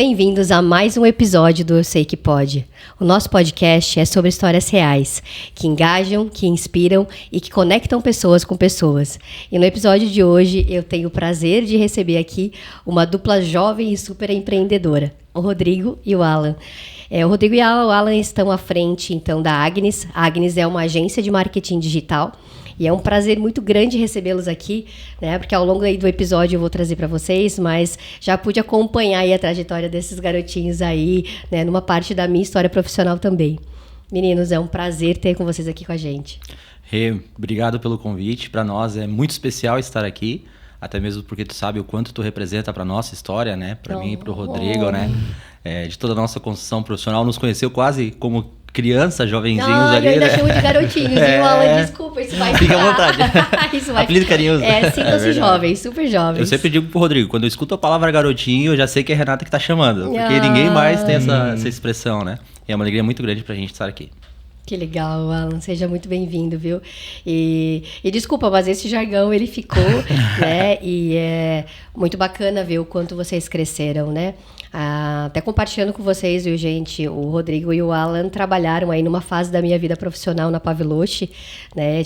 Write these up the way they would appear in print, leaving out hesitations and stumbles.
Bem-vindos a mais um episódio do Eu Sei Que Pode. O nosso podcast é sobre histórias reais, que engajam, que inspiram e que conectam pessoas com pessoas. E no episódio de hoje eu tenho o prazer de receber aqui uma dupla jovem e super empreendedora, o Rodrigo e o Alan. O Rodrigo e o Alan estão à frente, então, da Agnes. A Agnes é uma agência de marketing digital. E é um prazer muito grande recebê-los aqui, né? Porque ao longo aí do episódio eu vou trazer para vocês, mas já pude acompanhar aí a trajetória desses garotinhos aí, né? Numa parte da minha história profissional também. Meninos, é um prazer ter com vocês aqui com a gente. Obrigado pelo convite. Para nós é muito especial estar aqui, até mesmo porque tu sabe o quanto tu representa para nossa história, né? Para mim e para o Rodrigo, né? De toda a nossa construção profissional, nos conheceu quase como criança, jovenzinhos ali, eu ainda né? chamo de garotinhos, viu, Alan? Desculpa, isso vai ficar. Fica à vontade. Isso vai... Apelido carinhoso. Sintam-se jovens, super jovens. Eu sempre digo pro Rodrigo, quando eu escuto a palavra garotinho, eu já sei que é a Renata que tá chamando, porque ninguém mais tem essa expressão, né? E é uma alegria muito grande pra gente estar aqui. Que legal, Alan. Seja muito bem-vindo, viu? E desculpa, mas esse jargão, ele ficou, né? E é muito bacana ver o quanto vocês cresceram, né? Até compartilhando com vocês, viu, gente? O Rodrigo e o Alan trabalharam aí numa fase da minha vida profissional na Paveloche, né?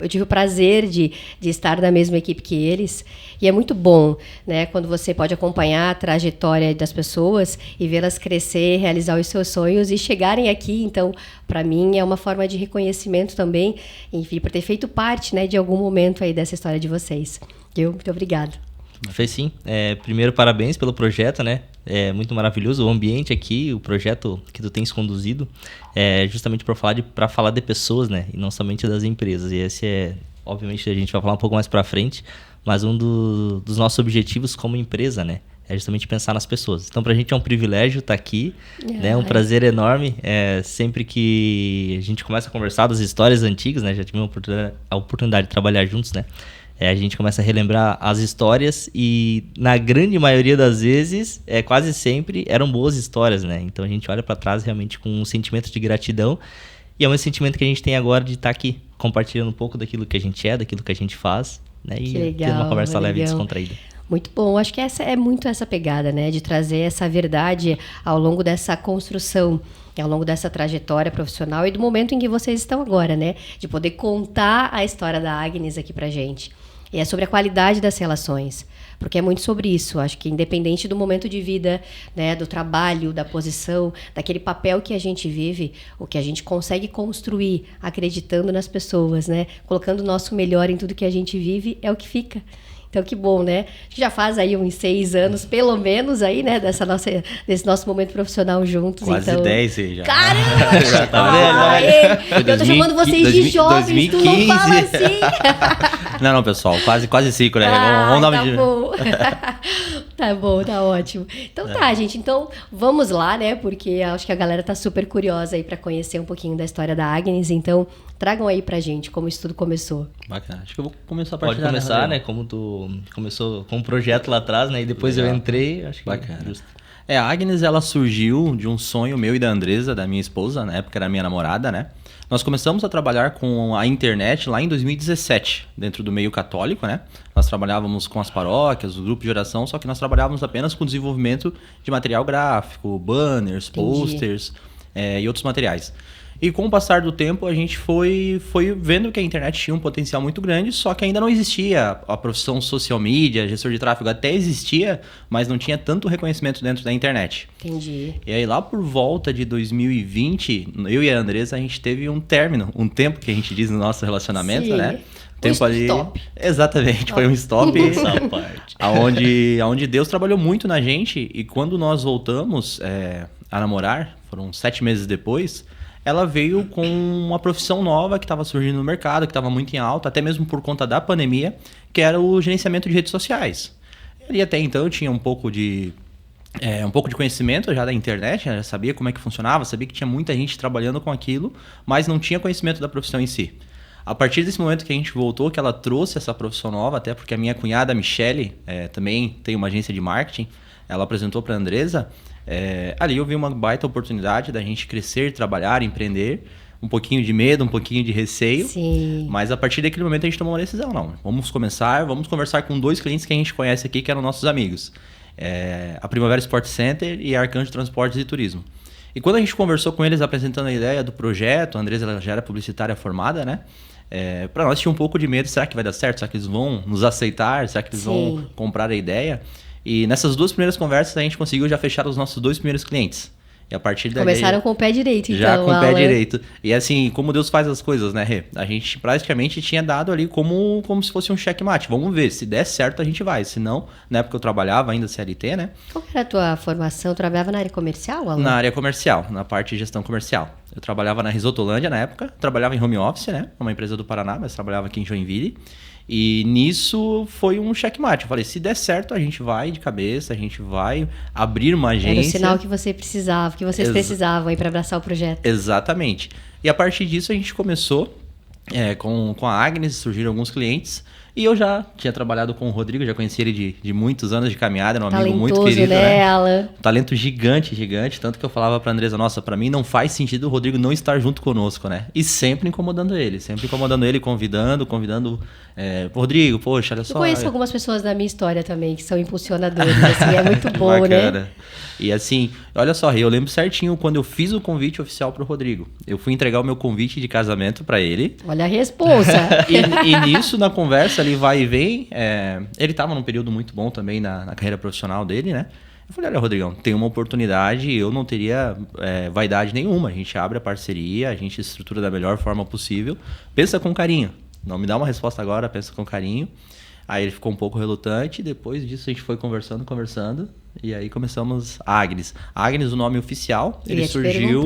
Eu tive o prazer de estar na mesma equipe que eles. E é muito bom, né? Quando você pode acompanhar a trajetória das pessoas e vê-las crescer, realizar os seus sonhos e chegarem aqui. Então, para mim, é uma forma de reconhecimento também, enfim, por ter feito parte, né, de algum momento aí dessa história de vocês. Muito obrigada. Fez sim. Primeiro, parabéns pelo projeto, né? É muito maravilhoso o ambiente aqui, o projeto que tu tens conduzido, justamente para falar de pessoas, né? E não somente das empresas. E esse obviamente, a gente vai falar um pouco mais para frente, mas um dos nossos objetivos como empresa, né? É justamente pensar nas pessoas. Então, pra gente é um privilégio estar aqui, né? Um prazer enorme. Sempre que a gente começa a conversar das histórias antigas, né? Já tivemos a oportunidade de trabalhar juntos, né? A gente começa a relembrar as histórias e, na grande maioria das vezes, quase sempre, eram boas histórias, né? Então, a gente olha para trás realmente com um sentimento de gratidão e é um sentimento que a gente tem agora de estar aqui, compartilhando um pouco daquilo que a gente daquilo que a gente faz, né? E ter uma conversa leve e descontraída. Muito bom. Acho que essa é muito essa pegada, né? De trazer essa verdade ao longo dessa construção, ao longo dessa trajetória profissional e do momento em que vocês estão agora, né? De poder contar a história da Agnes aqui pra gente. E é sobre a qualidade das relações, porque é muito sobre isso. Acho que independente do momento de vida, né, do trabalho, da posição, daquele papel que a gente vive, o que a gente consegue construir acreditando nas pessoas, né, colocando o nosso melhor em tudo que a gente vive, é o que fica. Então, que bom, né? Já faz aí uns 6 anos, pelo menos, aí, né? Desse nosso momento profissional juntos. Quase então... 10 aí já. Caramba! Já tá velho. Eu tô chamando vocês de jovens, 2015. Tu não fala assim. Não, pessoal. Quase 5, né? Vamos dar bom. Tá bom, tá ótimo. Então tá, gente. Então, vamos lá, né? Porque acho que a galera tá super curiosa aí pra conhecer um pouquinho da história da Agnes. Então, tragam aí pra gente como isso tudo começou. Bacana. Acho que eu vou começar a partir Pode começar, né? Como tu começou com um projeto lá atrás, né? E depois eu entrei, acho que bacana. Justo. A Agnes, ela surgiu de um sonho meu e da Andresa, da minha esposa, na época era minha namorada, né? Nós começamos a trabalhar com a internet lá em 2017, dentro do meio católico, né? Nós trabalhávamos com as paróquias, o grupo de oração, só que nós trabalhávamos apenas com o desenvolvimento de material gráfico, banners, posters e outros materiais. E com o passar do tempo, a gente foi vendo que a internet tinha um potencial muito grande, só que ainda não existia a profissão social media, gestor de tráfego até existia, mas não tinha tanto reconhecimento dentro da internet. Entendi. E aí lá por volta de 2020, eu e a Andresa, a gente teve um tempo que a gente diz no nosso relacionamento, né? Tempo ali. Stop. Exatamente, foi um stop. Essa parte. Onde Deus trabalhou muito na gente, e quando nós voltamos a namorar, foram 7 meses depois, ela veio com uma profissão nova que estava surgindo no mercado, que estava muito em alta, até mesmo por conta da pandemia, que era o gerenciamento de redes sociais. E até então eu tinha um pouco de conhecimento já da internet, já sabia como é que funcionava, sabia que tinha muita gente trabalhando com aquilo, mas não tinha conhecimento da profissão em si. A partir desse momento que a gente voltou, que ela trouxe essa profissão nova, até porque a minha cunhada, a Michele, também tem uma agência de marketing, ela apresentou para a Andresa. Ali eu vi uma baita oportunidade da gente crescer, trabalhar, empreender. Um pouquinho de medo, um pouquinho de receio. Sim. Mas a partir daquele momento a gente tomou uma decisão. Não, vamos conversar com 2 clientes que a gente conhece aqui, que eram nossos amigos. a Primavera Sport Center e a Arcanjo Transportes e Turismo. E quando a gente conversou com eles apresentando a ideia do projeto, a Andresa ela já era publicitária formada, né? Para nós tinha um pouco de medo, será que vai dar certo? Será que eles vão nos aceitar? Será que eles vão comprar a ideia? E nessas 2 primeiras conversas a gente conseguiu já fechar os nossos 2 primeiros clientes. E a partir daí... Começaram com o pé direito, então, já com o pé Alan. direito. E assim, como Deus faz as coisas, né, Rê? A gente praticamente tinha dado ali como se fosse um checkmate. Vamos ver, se der certo a gente vai. Se não, na época eu trabalhava ainda CLT, né? Qual que era a tua formação? Tu trabalhava na área comercial, Alan? Na área comercial, na parte de gestão comercial. Eu trabalhava na Risotolândia na época, trabalhava em home office, né? Uma empresa do Paraná, mas trabalhava aqui em Joinville. E nisso foi um checkmate. Eu falei, se der certo, a gente vai de cabeça, a gente vai abrir uma agência. Era o sinal que você precisava, que vocês precisavam aí para abraçar o projeto. Exatamente. E a partir disso a gente começou com a Agnes, surgiram alguns clientes. E eu já tinha trabalhado com o Rodrigo, já conheci ele de muitos anos de caminhada, era um amigo muito querido, né? Alan? Um talento gigante, tanto que eu falava pra Andresa, nossa, pra mim não faz sentido o Rodrigo não estar junto conosco, né? E sempre incomodando ele, convidando, Rodrigo, poxa, olha só. Eu conheço algumas pessoas da minha história também, que são impulsionadores, assim, é muito bom, né? E assim, olha só, eu lembro certinho quando eu fiz o convite oficial pro Rodrigo. Eu fui entregar o meu convite de casamento pra ele. Olha a responsa. E nisso, na conversa, ele vai e vem. Ele tava num período muito bom também na carreira profissional dele, né? Eu falei, olha, Rodrigão, tem uma oportunidade, eu não teria vaidade nenhuma. A gente abre a parceria, a gente estrutura da melhor forma possível. Pensa com carinho. Não me dá uma resposta agora, pensa com carinho. Aí ele ficou um pouco relutante, depois disso a gente foi conversando, e aí começamos a Agnes. A Agnes, o nome oficial, ele surgiu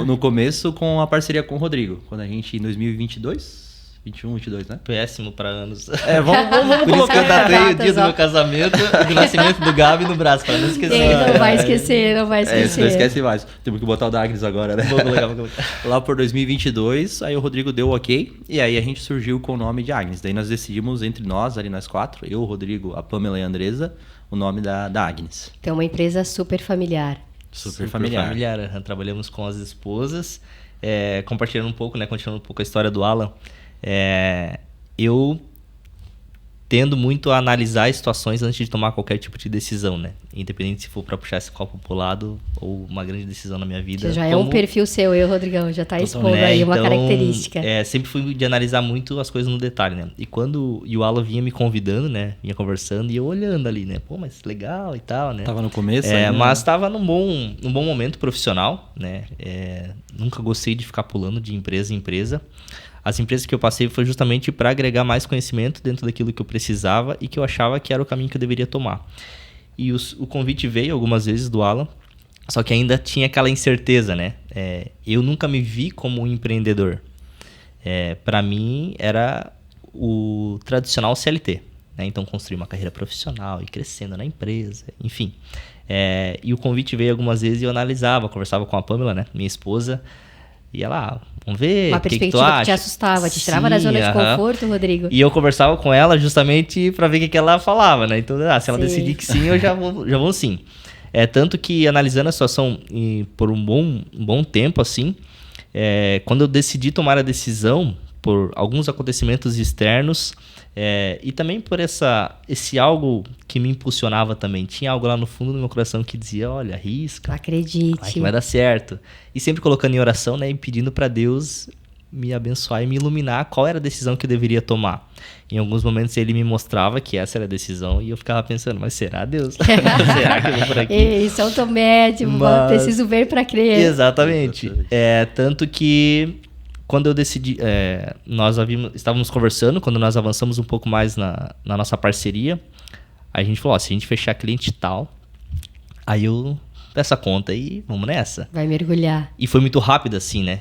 no começo com a parceria com o Rodrigo, quando a gente, em 2022, 21, 22, né? Péssimo para anos. Vamos Por isso que eu colocar datei o dia do meu casamento e do nascimento do Gabi no braço, para não esquecer. Ele não vai esquecer. Não esquece mais. Temos que botar o da Agnes agora, né? Vou colocar. Lá por 2022, aí o Rodrigo deu o ok, e aí a gente surgiu com o nome de Agnes. Daí nós decidimos entre nós, ali nós 4, eu, o Rodrigo, a Pamela e a Andresa, o nome da Agnes. Então, uma empresa super familiar. Super familiar. Trabalhamos com as esposas, compartilhando um pouco, né? Continuando um pouco a história do Alan. Eu tendo muito a analisar as situações antes de tomar qualquer tipo de decisão, né? Independente se for para puxar esse copo pro lado ou uma grande decisão na minha vida. Já é um perfil seu, Rodrigão, já tá expondo aí uma característica. Sempre fui de analisar muito as coisas no detalhe, né? E quando o Alan vinha me convidando, né? Vinha conversando e eu olhando ali, né? Pô, mas legal e tal, né? Tava no começo mas tava num bom momento profissional, né? Nunca gostei de ficar pulando de empresa em empresa. As empresas que eu passei foi justamente para agregar mais conhecimento dentro daquilo que eu precisava e que eu achava que era o caminho que eu deveria tomar. E o convite veio algumas vezes do Alan, só que ainda tinha aquela incerteza, né? Eu nunca me vi como um empreendedor. Para mim, era o tradicional CLT. Né? Então, construir uma carreira profissional e crescendo na empresa, enfim. E o convite veio algumas vezes e eu analisava, conversava com a Pamela, né? Minha esposa. E ela, vamos ver, uma perspectiva que te assustava, te tirava da zona de conforto, Rodrigo. E eu conversava com ela justamente para ver o que ela falava, né? Então, se ela decidir que sim, eu já vou sim. Tanto que, analisando a situação por um bom tempo, assim, quando eu decidi tomar a decisão, por alguns acontecimentos externos, e também por esse algo que me impulsionava também. Tinha algo lá no fundo do meu coração que dizia, olha, arrisca. Acredite. Vai dar certo. E sempre colocando em oração, né, e pedindo para Deus me abençoar e me iluminar qual era a decisão que eu deveria tomar. Em alguns momentos ele me mostrava que essa era a decisão e eu ficava pensando, mas será, Deus? Será que eu vou por aqui? Ei, São Tomé, preciso ver para crer. Exatamente. Tanto que quando eu decidi, nós estávamos conversando, quando nós avançamos um pouco mais na nossa parceria, a gente falou, se a gente fechar cliente tal, aí eu peço a conta e vamos nessa. Vai mergulhar. E foi muito rápido assim, né?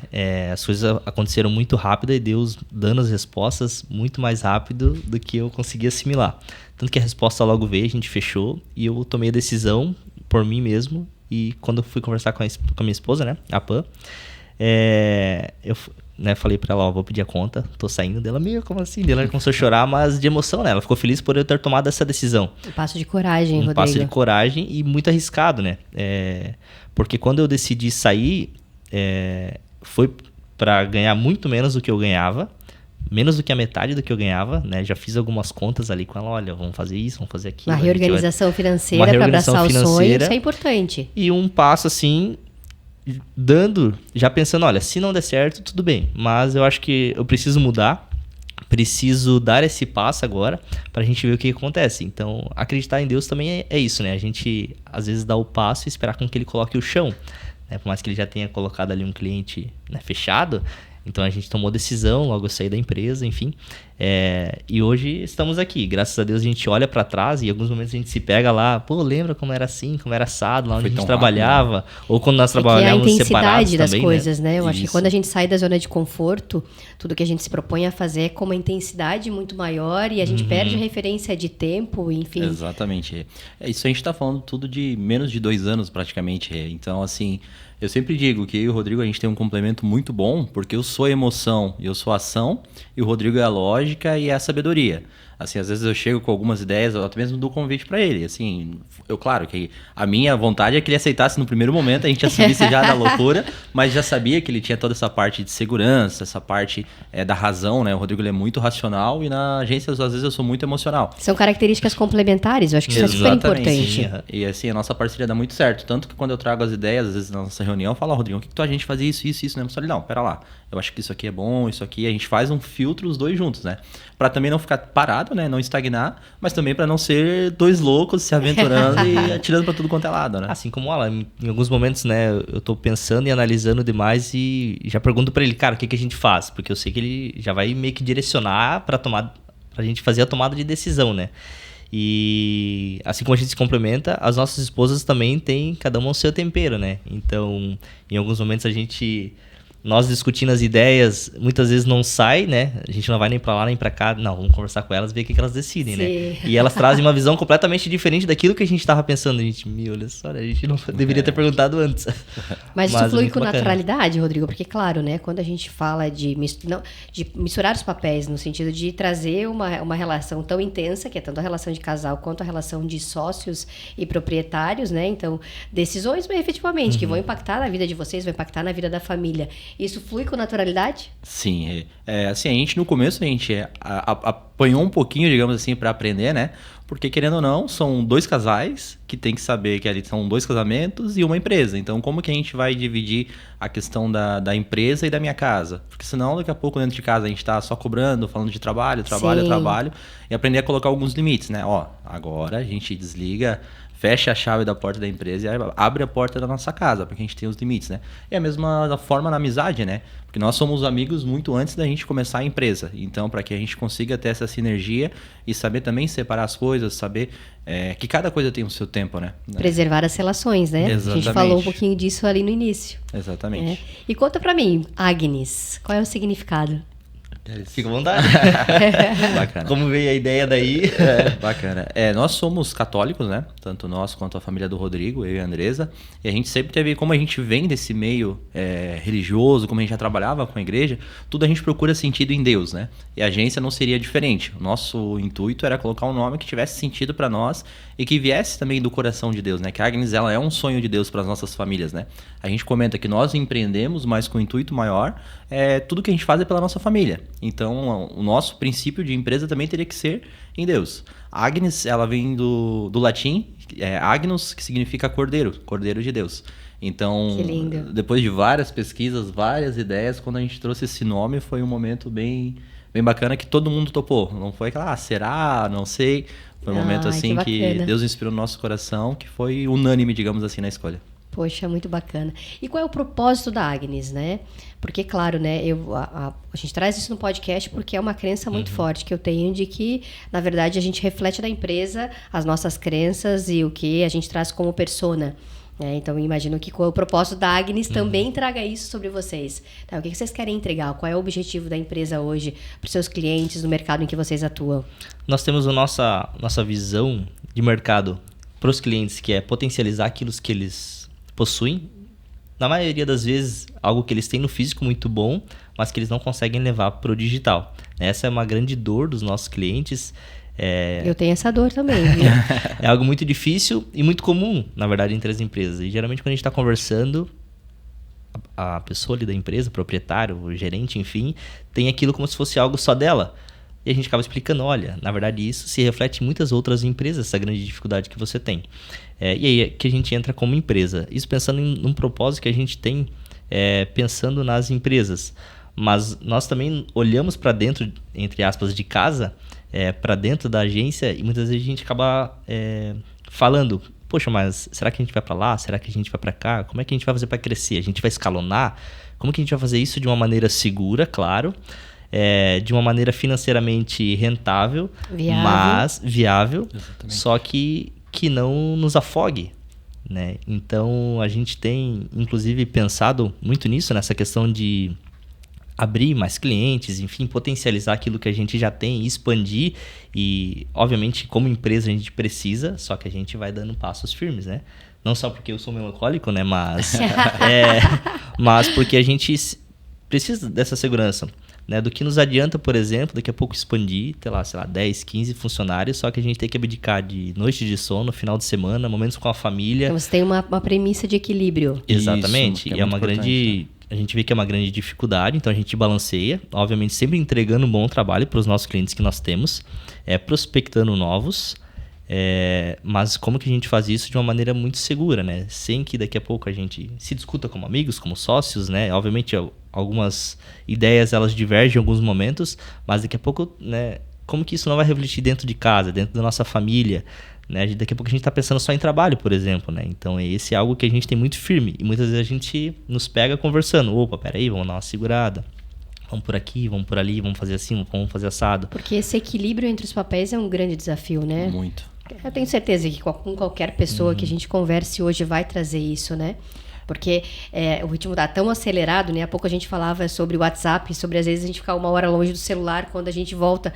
As coisas aconteceram muito rápido e Deus dando as respostas muito mais rápido do que eu conseguia assimilar. Tanto que a resposta logo veio, a gente fechou e eu tomei a decisão por mim mesmo. E quando eu fui conversar com a minha esposa, né, a Pam, eu falei pra ela, vou pedir a conta, tô saindo dela, como assim? Ela começou a chorar, mas de emoção, né? Ela ficou feliz por eu ter tomado essa decisão. Um passo de coragem, Rodrigo. Um passo de coragem e muito arriscado, né? Porque quando eu decidi sair, foi pra ganhar muito menos do que eu ganhava, menos do que a metade do que eu ganhava, né? Já fiz algumas contas ali com ela, olha, vamos fazer isso, vamos fazer aquilo. Uma reorganização financeira para abraçar o sonho, isso é importante. E um passo assim, dando, já pensando, olha, se não der certo, tudo bem, mas eu acho que eu preciso mudar, preciso dar esse passo agora pra gente ver o que acontece. Então, acreditar em Deus também é isso, né? A gente, às vezes, dá o passo e esperar com que ele coloque o chão, né? Por mais que ele já tenha colocado ali um cliente, né, fechado. Então, a gente tomou decisão, logo eu saí da empresa, enfim. E hoje estamos aqui. Graças a Deus, a gente olha pra trás e em alguns momentos a gente se pega lá, pô, lembra como era assim, como era assado, lá onde a gente trabalhava, rápido, né? Ou quando nós trabalhávamos separados também, a intensidade das também, coisas, né? Eu Isso. acho que quando a gente sai da zona de conforto, tudo que a gente se propõe a fazer é com uma intensidade muito maior e a gente perde a referência de tempo, enfim. Exatamente. Isso a gente tá falando tudo de menos de 2 anos praticamente. Então, assim, eu sempre digo que eu e o Rodrigo, a gente tem um complemento muito bom, porque eu sou a emoção e eu sou a ação, e o Rodrigo é a lógica e a sabedoria. Assim, às vezes eu chego com algumas ideias, eu até mesmo dou convite para ele. Assim, claro que a minha vontade é que ele aceitasse no primeiro momento, a gente assumisse já da loucura, mas já sabia que ele tinha toda essa parte de segurança, essa parte da razão, né? O Rodrigo ele é muito racional e na agência, às vezes, eu sou muito emocional. São características complementares, eu acho que isso é super importante. Sim. E assim, a nossa parceria dá muito certo. Tanto que quando eu trago as ideias, às vezes na nossa reunião, eu falo, Rodrigo, o que tu a gente fazia isso, né? Eu falei, não, pera lá. Eu acho que isso aqui é bom, isso aqui. A gente faz um filtro os dois juntos, né? Pra também não ficar parado, né? Não estagnar, mas também pra não ser dois loucos se aventurando e atirando pra tudo quanto é lado, né? Assim como ela, em alguns momentos, né? Eu tô pensando e analisando demais e já pergunto pra ele, cara, o que a gente faz? Porque eu sei que ele já vai meio que direcionar pra gente fazer a tomada de decisão, né? E assim como a gente se complementa, as nossas esposas também têm cada uma o seu tempero, né? Então, em alguns momentos nós discutindo as ideias, muitas vezes não sai, né? A gente não vai nem pra lá nem pra cá. Não, vamos conversar com elas e ver o que elas decidem, Sim. né? E elas trazem uma visão completamente diferente daquilo que a gente tava pensando. A gente, olha só, a gente não deveria ter perguntado antes. Mas isso flui com naturalidade, Rodrigo? Porque, claro, né? Quando a gente fala de misturar os papéis, no sentido de trazer uma relação tão intensa, que é tanto a relação de casal quanto a relação de sócios e proprietários, né? Então, decisões, efetivamente, que vão impactar na vida de vocês, vão impactar na vida da família. Isso flui com naturalidade? Sim. Assim, a gente no começo, a gente apanhou um pouquinho, digamos assim, para aprender, né? Porque, querendo ou não, são 2 casais que tem que saber que ali são 2 casamentos e uma empresa. Então, como que a gente vai dividir a questão da empresa e da minha casa? Porque senão, daqui a pouco, dentro de casa, a gente tá só cobrando, falando de trabalho, e aprender a colocar alguns limites, né? Ó, agora a gente desliga, fecha a chave da porta da empresa e abre a porta da nossa casa, porque a gente tem os limites, né? É a mesma forma na amizade, né? Porque nós somos amigos muito antes da gente começar a empresa. Então, para que a gente consiga ter essa sinergia e saber também separar as coisas, saber que cada coisa tem o seu tempo, né? Preservar as relações, né? Exatamente. A gente falou um pouquinho disso ali no início. Exatamente. E conta pra mim, Agnes, qual é o significado? Fica à vontade. Bacana. Como veio a ideia daí? Bacana. Nós somos católicos, né? Tanto nós quanto a família do Rodrigo, eu e a Andresa. E a gente sempre teve, como a gente vem desse meio religioso, como a gente já trabalhava com a igreja, tudo a gente procura sentido em Deus, né? E a agência não seria diferente. O nosso intuito era colocar um nome que tivesse sentido para nós e que viesse também do coração de Deus, né? Que a Agnes, ela é um sonho de Deus para as nossas famílias, né? A gente comenta que nós empreendemos, mas com um intuito maior, tudo que a gente faz é pela nossa família. Então, o nosso princípio de empresa também teria que ser em Deus. Agnes, ela vem do latim, Agnus, que significa cordeiro de Deus. Então, depois de várias pesquisas, várias ideias, quando a gente trouxe esse nome, foi um momento bem bacana que todo mundo topou. Não foi aquela, será? Não sei. Foi um momento assim que Deus inspirou no nosso coração, que foi unânime, digamos assim, na escolha. Poxa, muito bacana. E qual é o propósito da Agnes, né? Porque, claro, né, a gente traz isso no podcast porque é uma crença muito forte que eu tenho de que, na verdade, a gente reflete na empresa as nossas crenças e o que a gente traz como persona. Então, eu imagino que o propósito da Agnes também traga isso sobre vocês. Tá, o que vocês querem entregar? Qual é o objetivo da empresa hoje para os seus clientes no mercado em que vocês atuam? Nós temos a nossa visão de mercado para os clientes, que é potencializar aquilo que eles possuem, na maioria das vezes, algo que eles têm no físico muito bom, mas que eles não conseguem levar para o digital. Essa é uma grande dor dos nossos clientes. Eu tenho essa dor também, viu? É algo muito difícil e muito comum, na verdade, entre as empresas. E geralmente, quando a gente está conversando, a pessoa ali da empresa, o proprietário, o gerente, enfim, tem aquilo como se fosse algo só dela. E a gente acaba explicando, olha, na verdade isso se reflete em muitas outras empresas, essa grande dificuldade que você tem. E aí é que a gente entra como empresa. Isso pensando num propósito que a gente tem, pensando nas empresas. Mas nós também olhamos para dentro, entre aspas, de casa, para dentro da agência, e muitas vezes a gente acaba falando, poxa, mas será que a gente vai para lá? Será que a gente vai para cá? Como é que a gente vai fazer para crescer? A gente vai escalonar? Como que a gente vai fazer isso de uma maneira segura, claro, de uma maneira financeiramente rentável, mas viável, só que não nos afogue, né? Então, a gente tem, inclusive, pensado muito nisso, nessa questão de abrir mais clientes, enfim, potencializar aquilo que a gente já tem, expandir e, obviamente, como empresa a gente precisa, só que a gente vai dando passos firmes, né? Não só porque eu sou melancólico, né? Mas porque a gente precisa dessa segurança, né? Do que nos adianta, por exemplo, daqui a pouco expandir, sei lá, 10, 15 funcionários, só que a gente tem que abdicar de noite de sono, final de semana, momentos com a família. Então você tem uma premissa de equilíbrio. Exatamente. Isso, e é uma grande... A gente vê que é uma grande dificuldade, então a gente balanceia, obviamente sempre entregando um bom trabalho para os nossos clientes que nós temos, prospectando novos, mas como que a gente faz isso de uma maneira muito segura, né? Sem que daqui a pouco a gente se discuta como amigos, como sócios, né? Obviamente algumas ideias elas divergem em alguns momentos, mas daqui a pouco, né? Como que isso não vai refletir dentro de casa, dentro da nossa família, né? Daqui a pouco a gente está pensando só em trabalho, por exemplo, né? Então esse é algo que a gente tem muito firme e muitas vezes a gente nos pega conversando, opa, peraí, vamos dar uma segurada, vamos por aqui, vamos por ali, vamos fazer assim, vamos fazer assado. Porque esse equilíbrio entre os papéis é um grande desafio, né? Muito. Eu tenho certeza que com qualquer pessoa que a gente converse hoje vai trazer isso, né? Porque o ritmo está tão acelerado, né? Há pouco a gente falava sobre o WhatsApp, sobre às vezes a gente ficar 1 hora longe do celular quando a gente volta.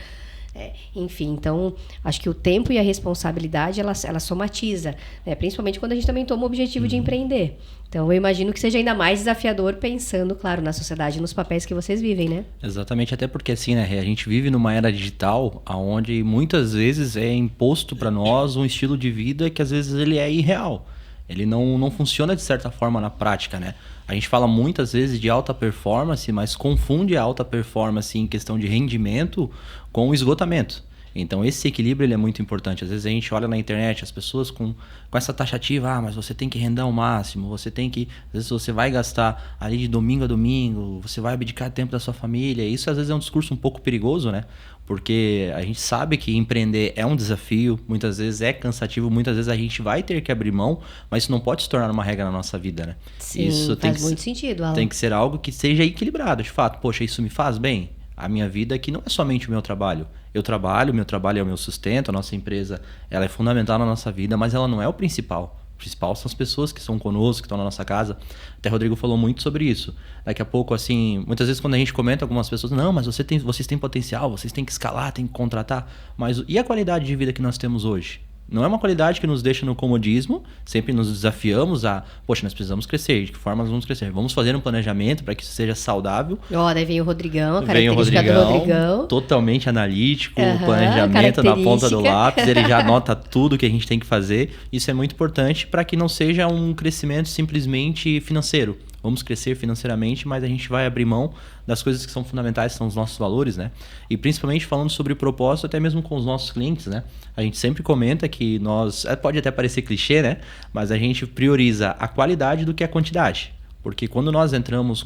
Enfim, então, acho que o tempo e a responsabilidade, ela somatiza, né? Principalmente quando a gente também toma o objetivo de empreender. Então, eu imagino que seja ainda mais desafiador pensando, claro, na sociedade, nos papéis que vocês vivem, né? Exatamente, até porque assim, né, a gente vive numa era digital onde muitas vezes é imposto para nós um estilo de vida que às vezes ele é irreal. Ele não funciona de certa forma na prática, né? A gente fala muitas vezes de alta performance, mas confunde a alta performance em questão de rendimento com o esgotamento. Então esse equilíbrio ele é muito importante. Às vezes a gente olha na internet as pessoas com essa taxativa, mas você tem que render ao máximo, você tem que... Às vezes você vai gastar ali de domingo a domingo, você vai abdicar tempo da sua família. Isso às vezes é um discurso um pouco perigoso, né? Porque a gente sabe que empreender é um desafio, muitas vezes é cansativo, muitas vezes a gente vai ter que abrir mão, mas isso não pode se tornar uma regra na nossa vida, né? Sim, isso faz muito sentido, Alan. Tem que ser algo que seja equilibrado, de fato. Poxa, isso me faz bem? A minha vida aqui não é somente o meu trabalho. Eu trabalho, meu trabalho é o meu sustento, a nossa empresa ela é fundamental na nossa vida, mas ela não é o principal. O principal são as pessoas que estão conosco, que estão na nossa casa. Até o Rodrigo falou muito sobre isso. Daqui a pouco, assim, muitas vezes quando a gente comenta algumas pessoas, não, mas vocês têm potencial, vocês têm que escalar, têm que contratar. Mas e a qualidade de vida que nós temos hoje? Não é uma qualidade que nos deixa no comodismo, sempre nos desafiamos poxa, nós precisamos crescer, de que forma nós vamos crescer? Vamos fazer um planejamento para que isso seja saudável. Daí vem o Rodrigão, a característica do Rodrigão. Totalmente analítico, planejamento na ponta do lápis, ele já anota tudo que a gente tem que fazer. Isso é muito importante para que não seja um crescimento simplesmente financeiro. Vamos crescer financeiramente, mas a gente vai abrir mão das coisas que são fundamentais, que são os nossos valores, né? E principalmente falando sobre propósito, até mesmo com os nossos clientes, né? A gente sempre comenta que nós... Pode até parecer clichê, né? Mas a gente prioriza a qualidade do que a quantidade. Porque quando nós entramos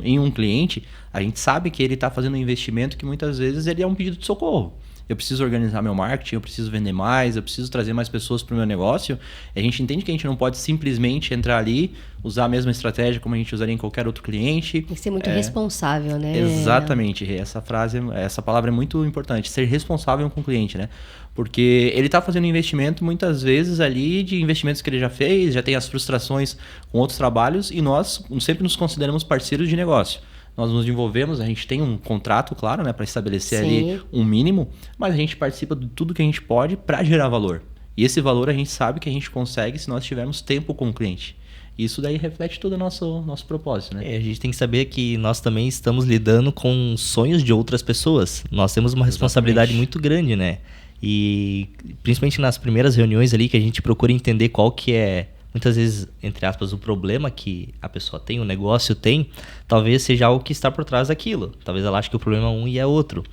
em um cliente, a gente sabe que ele está fazendo um investimento que muitas vezes ele é um pedido de socorro. Eu preciso organizar meu marketing, eu preciso vender mais, eu preciso trazer mais pessoas para o meu negócio. E a gente entende que a gente não pode simplesmente entrar ali, usar a mesma estratégia como a gente usaria em qualquer outro cliente. Tem que ser muito responsável, né? Exatamente. Essa palavra é muito importante. Ser responsável com o cliente, né? Porque ele está fazendo investimento muitas vezes ali de investimentos que ele já fez, já tem as frustrações com outros trabalhos e nós sempre nos consideramos parceiros de negócio. Nós nos envolvemos, a gente tem um contrato, claro, né, para estabelecer ali um mínimo, mas a gente participa de tudo que a gente pode para gerar valor. E esse valor a gente sabe que a gente consegue se nós tivermos tempo com o cliente. Isso daí reflete todo o nosso propósito, né? A gente tem que saber que nós também estamos lidando com sonhos de outras pessoas. Nós temos uma responsabilidade muito grande, né? E principalmente nas primeiras reuniões ali que a gente procura entender qual que é muitas vezes, entre aspas, o problema que a pessoa tem, o negócio tem, talvez seja algo que está por trás daquilo. Talvez ela ache que o problema é um e é outro.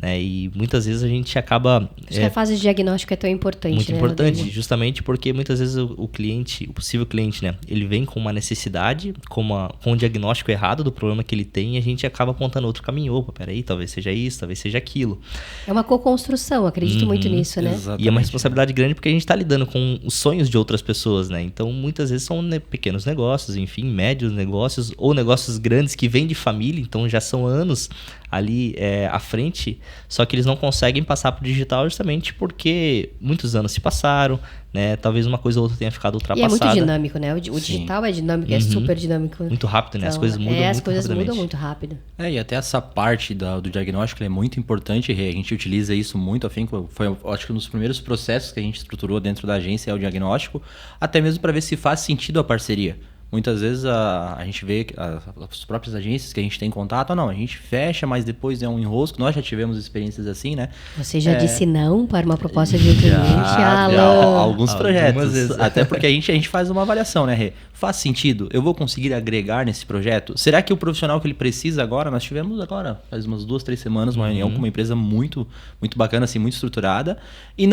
Né? E muitas vezes a gente acaba... Acho que a fase de diagnóstico é tão importante, muito né, importante, Rodrigo? justamente porque muitas vezes o cliente, o possível cliente, né, ele vem com uma necessidade, com um diagnóstico errado do problema que ele tem, e a gente acaba apontando outro caminho. Opa, peraí, talvez seja isso, talvez seja aquilo. É uma co-construção, acredito muito nisso, né? Exatamente. E é uma responsabilidade grande porque a gente está lidando com os sonhos de outras pessoas, né? Então, muitas vezes são pequenos negócios, enfim, médios negócios, ou negócios grandes que vêm de família, então já são anos ali à frente, só que eles não conseguem passar para o digital justamente porque muitos anos se passaram, né? Talvez uma coisa ou outra tenha ficado ultrapassada. E é muito dinâmico, né? O digital é dinâmico, é super dinâmico. Muito rápido, né? Então, As coisas mudam muito as coisas rapidamente. mudam muito rápido. E até essa parte do diagnóstico é muito importante, Rê. A gente utiliza isso muito, foi, acho que um dos primeiros processos que a gente estruturou dentro da agência é o diagnóstico, até mesmo para ver se faz sentido a parceria. Muitas vezes a gente vê as próprias agências que a gente tem contato, não, a gente fecha, mas depois é um enrosco. Nós já tivemos experiências assim, né? Você já disse não para uma proposta de um cliente, Alan? Alguns projetos. vezes. Até porque a gente faz uma avaliação, né, Rê? Faz sentido? Eu vou conseguir agregar nesse projeto? Será que o profissional que ele precisa agora, nós tivemos agora, faz umas 2-3 semanas, uma reunião com uma empresa muito, muito bacana, assim, muito estruturada, e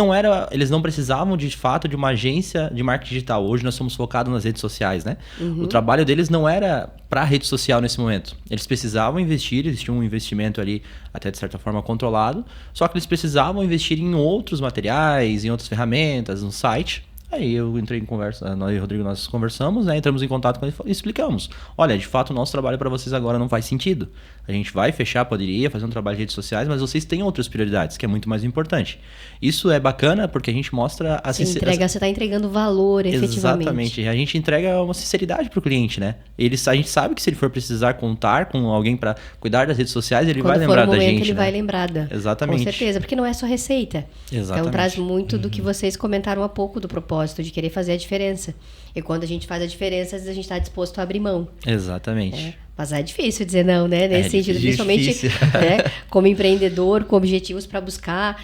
eles não precisavam de fato de uma agência de marketing digital. Hoje nós somos focados nas redes sociais, né? O trabalho deles não era para a rede social nesse momento. Eles precisavam investir, existia um investimento ali até de certa forma controlado, só que eles precisavam investir em outros materiais, em outras ferramentas, no site. Aí eu entrei em conversa, nós e o Rodrigo, nós conversamos, né? Entramos em contato com ele e explicamos. Olha, de fato o nosso trabalho para vocês agora não faz sentido. A gente vai fechar, poderia fazer um trabalho de redes sociais, mas vocês têm outras prioridades, que é muito mais importante. Isso é bacana porque a gente mostra... Você está entregando valor, efetivamente. Exatamente. A gente entrega uma sinceridade para o cliente, né? A gente sabe que se ele for precisar contar com alguém para cuidar das redes sociais, ele vai lembrar da gente. Ele vai lembrar Exatamente. Com certeza, porque não é só receita. Exatamente. Então traz muito do que vocês comentaram há pouco do propósito de querer fazer a diferença. E quando a gente faz a diferença, às vezes a gente está disposto a abrir mão. Exatamente. Mas é difícil dizer não, né? Nesse sentido, principalmente né? Como empreendedor, com objetivos para buscar,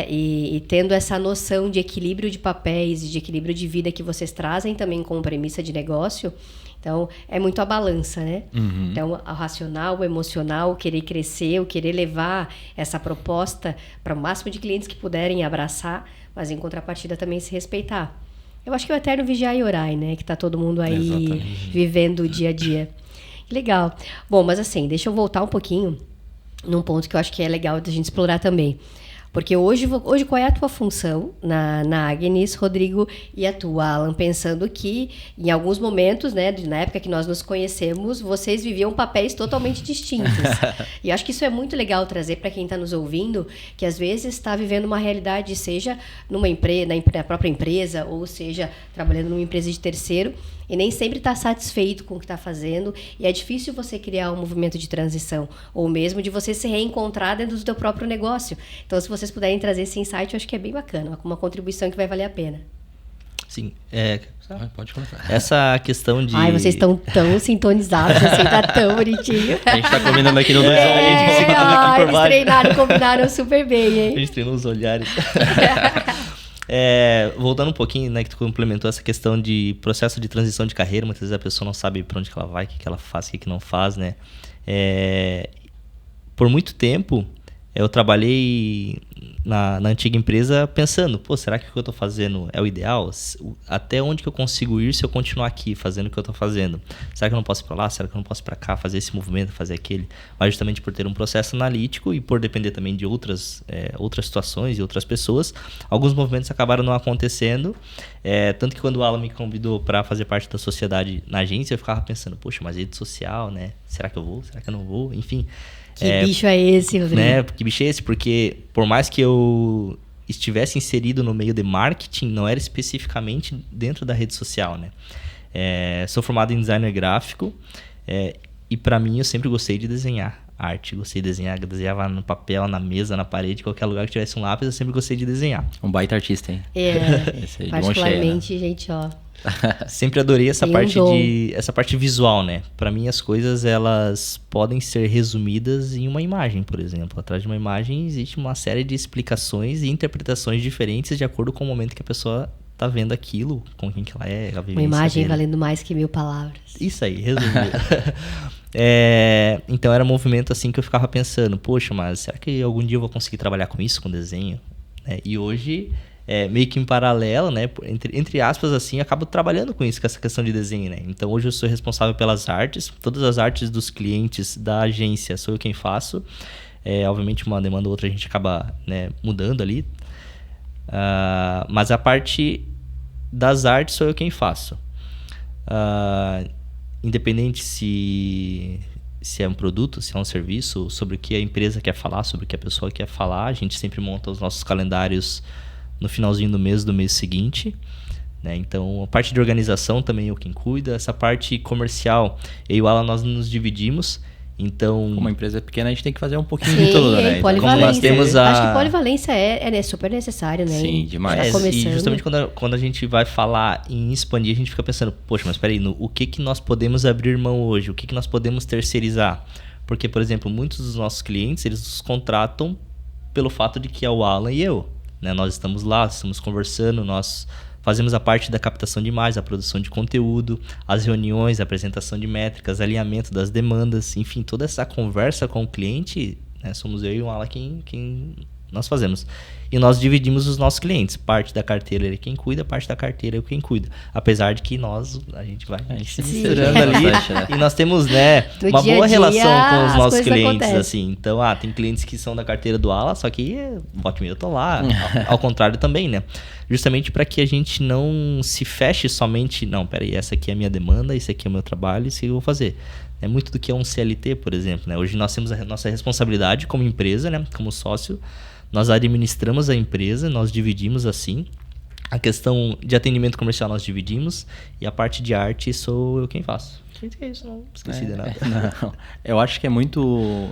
e tendo essa noção de equilíbrio de papéis e de equilíbrio de vida que vocês trazem também como premissa de negócio. Então, é muito a balança, né? Então, o racional, o emocional, o querer crescer, o querer levar essa proposta para o máximo de clientes que puderem abraçar, mas em contrapartida também se respeitar. Eu acho que é o eterno vigiar e orar, né? Que tá todo mundo aí vivendo o dia a dia. Legal. Bom, mas assim, deixa eu voltar um pouquinho num ponto que eu acho que é legal da gente explorar também. Porque hoje qual é a tua função na Agnes, Rodrigo, e a tua, Alan? Pensando que, em alguns momentos, né, na época que nós nos conhecemos, vocês viviam papéis totalmente distintos. E eu acho que isso é muito legal trazer para quem está nos ouvindo, que às vezes está vivendo uma realidade, seja na própria empresa, ou seja, trabalhando numa empresa de terceiro, e nem sempre está satisfeito com o que está fazendo, e é difícil você criar um movimento de transição, ou mesmo de você se reencontrar dentro do teu próprio negócio. Então, se vocês puderem trazer esse insight, eu acho que é bem bacana, uma contribuição que vai valer a pena. Sim, pode colocar. Essa questão de... Ai, vocês estão tão sintonizados, assim, tá tão bonitinho. A gente tá combinando aqui no dois olhares. Eles treinaram, combinaram super bem, hein? A gente treinou os olhares. Voltando um pouquinho, né, que tu complementou essa questão de processo de transição de carreira, muitas vezes a pessoa não sabe para onde que ela vai, o que ela faz, o que não faz, né? Por muito tempo, eu trabalhei na antiga empresa pensando, será que o que eu estou fazendo é o ideal? Até onde que eu consigo ir se eu continuar aqui fazendo o que eu estou fazendo? Será que eu não posso ir para lá? Será que eu não posso ir para cá, fazer esse movimento, fazer aquele? Mas justamente por ter um processo analítico e por depender também de outras situações e outras pessoas, alguns movimentos acabaram não acontecendo. Tanto que quando o Alan me convidou para fazer parte da sociedade na agência, eu ficava pensando, poxa, mas rede social, né? Será que eu vou? Será que eu não vou? Enfim... Que bicho é esse, Rodrigo? Né? Que bicho é esse? Porque por mais que eu estivesse inserido no meio de marketing, não era especificamente dentro da rede social, né? Sou formado em designer gráfico e para mim eu sempre gostei de desenhar arte. Gostei de desenhar, desenhava no papel, na mesa, na parede, qualquer lugar que tivesse um lápis, eu sempre gostei de desenhar. Um baita artista, hein? Particularmente, gente, ó. Sempre adorei essa parte visual, né? Para mim as coisas elas podem ser resumidas em uma imagem, por exemplo. Atrás de uma imagem existe uma série de explicações e interpretações diferentes de acordo com o momento que a pessoa tá vendo aquilo, com quem que ela é, a Uma imagem dele. valendo mais que 1000 palavras. Isso aí, resumindo. Então era um movimento assim que eu ficava pensando, poxa, mas será que algum dia eu vou conseguir trabalhar com isso, com desenho? E hoje, meio que em paralelo, né, entre aspas, assim, eu acabo trabalhando com isso, com essa questão de desenho, né? Então hoje eu sou responsável pelas artes, todas as artes dos clientes da agência sou eu quem faço. Obviamente uma demanda ou outra a gente acaba, né, mudando ali. Mas a parte das artes sou eu quem faço. Independente se é um produto, se é um serviço, sobre o que a empresa quer falar, sobre o que a pessoa quer falar, a gente sempre monta os nossos calendários no finalzinho do mês seguinte, né? Então, a parte de organização também eu quem cuida. Essa parte comercial, eu e o Alan, nós nos dividimos. Então, como uma empresa pequena, a gente tem que fazer um pouquinho de tudo, né? Polivalência. Nós temos Acho que polivalência é super necessário, né? Sim, demais. E justamente quando a gente vai falar em expandir, a gente fica pensando, poxa, mas peraí, o que nós podemos abrir mão hoje? O que nós podemos terceirizar? Porque, por exemplo, muitos dos nossos clientes, eles nos contratam pelo fato de que é o Alan e eu, né? Nós estamos lá, estamos conversando, nós fazemos a parte da captação de imagens, a produção de conteúdo, as reuniões, a apresentação de métricas, alinhamento das demandas, enfim, toda essa conversa com o cliente, né, somos eu e o Alan quem nós fazemos. E nós dividimos os nossos clientes. Parte da carteira ele é quem cuida, parte da carteira é quem cuida. Apesar de que a gente vai se misturando ali. E nós temos, né, uma boa relação com os nossos clientes. Assim. Então, tem clientes que são da carteira do Alan, só que volta e meia eu tô lá. Ao contrário também, né? Justamente para que a gente não se feche somente, não, peraí, essa aqui é a minha demanda, esse aqui é o meu trabalho, isso que eu vou fazer. É muito do que é um CLT, por exemplo, né? Hoje nós temos a nossa responsabilidade como empresa, né? Como sócio, nós administramos a empresa, nós dividimos assim. A questão de atendimento comercial nós dividimos e a parte de arte sou eu quem faço. É isso, não esqueci de nada. Não. Eu acho que é muito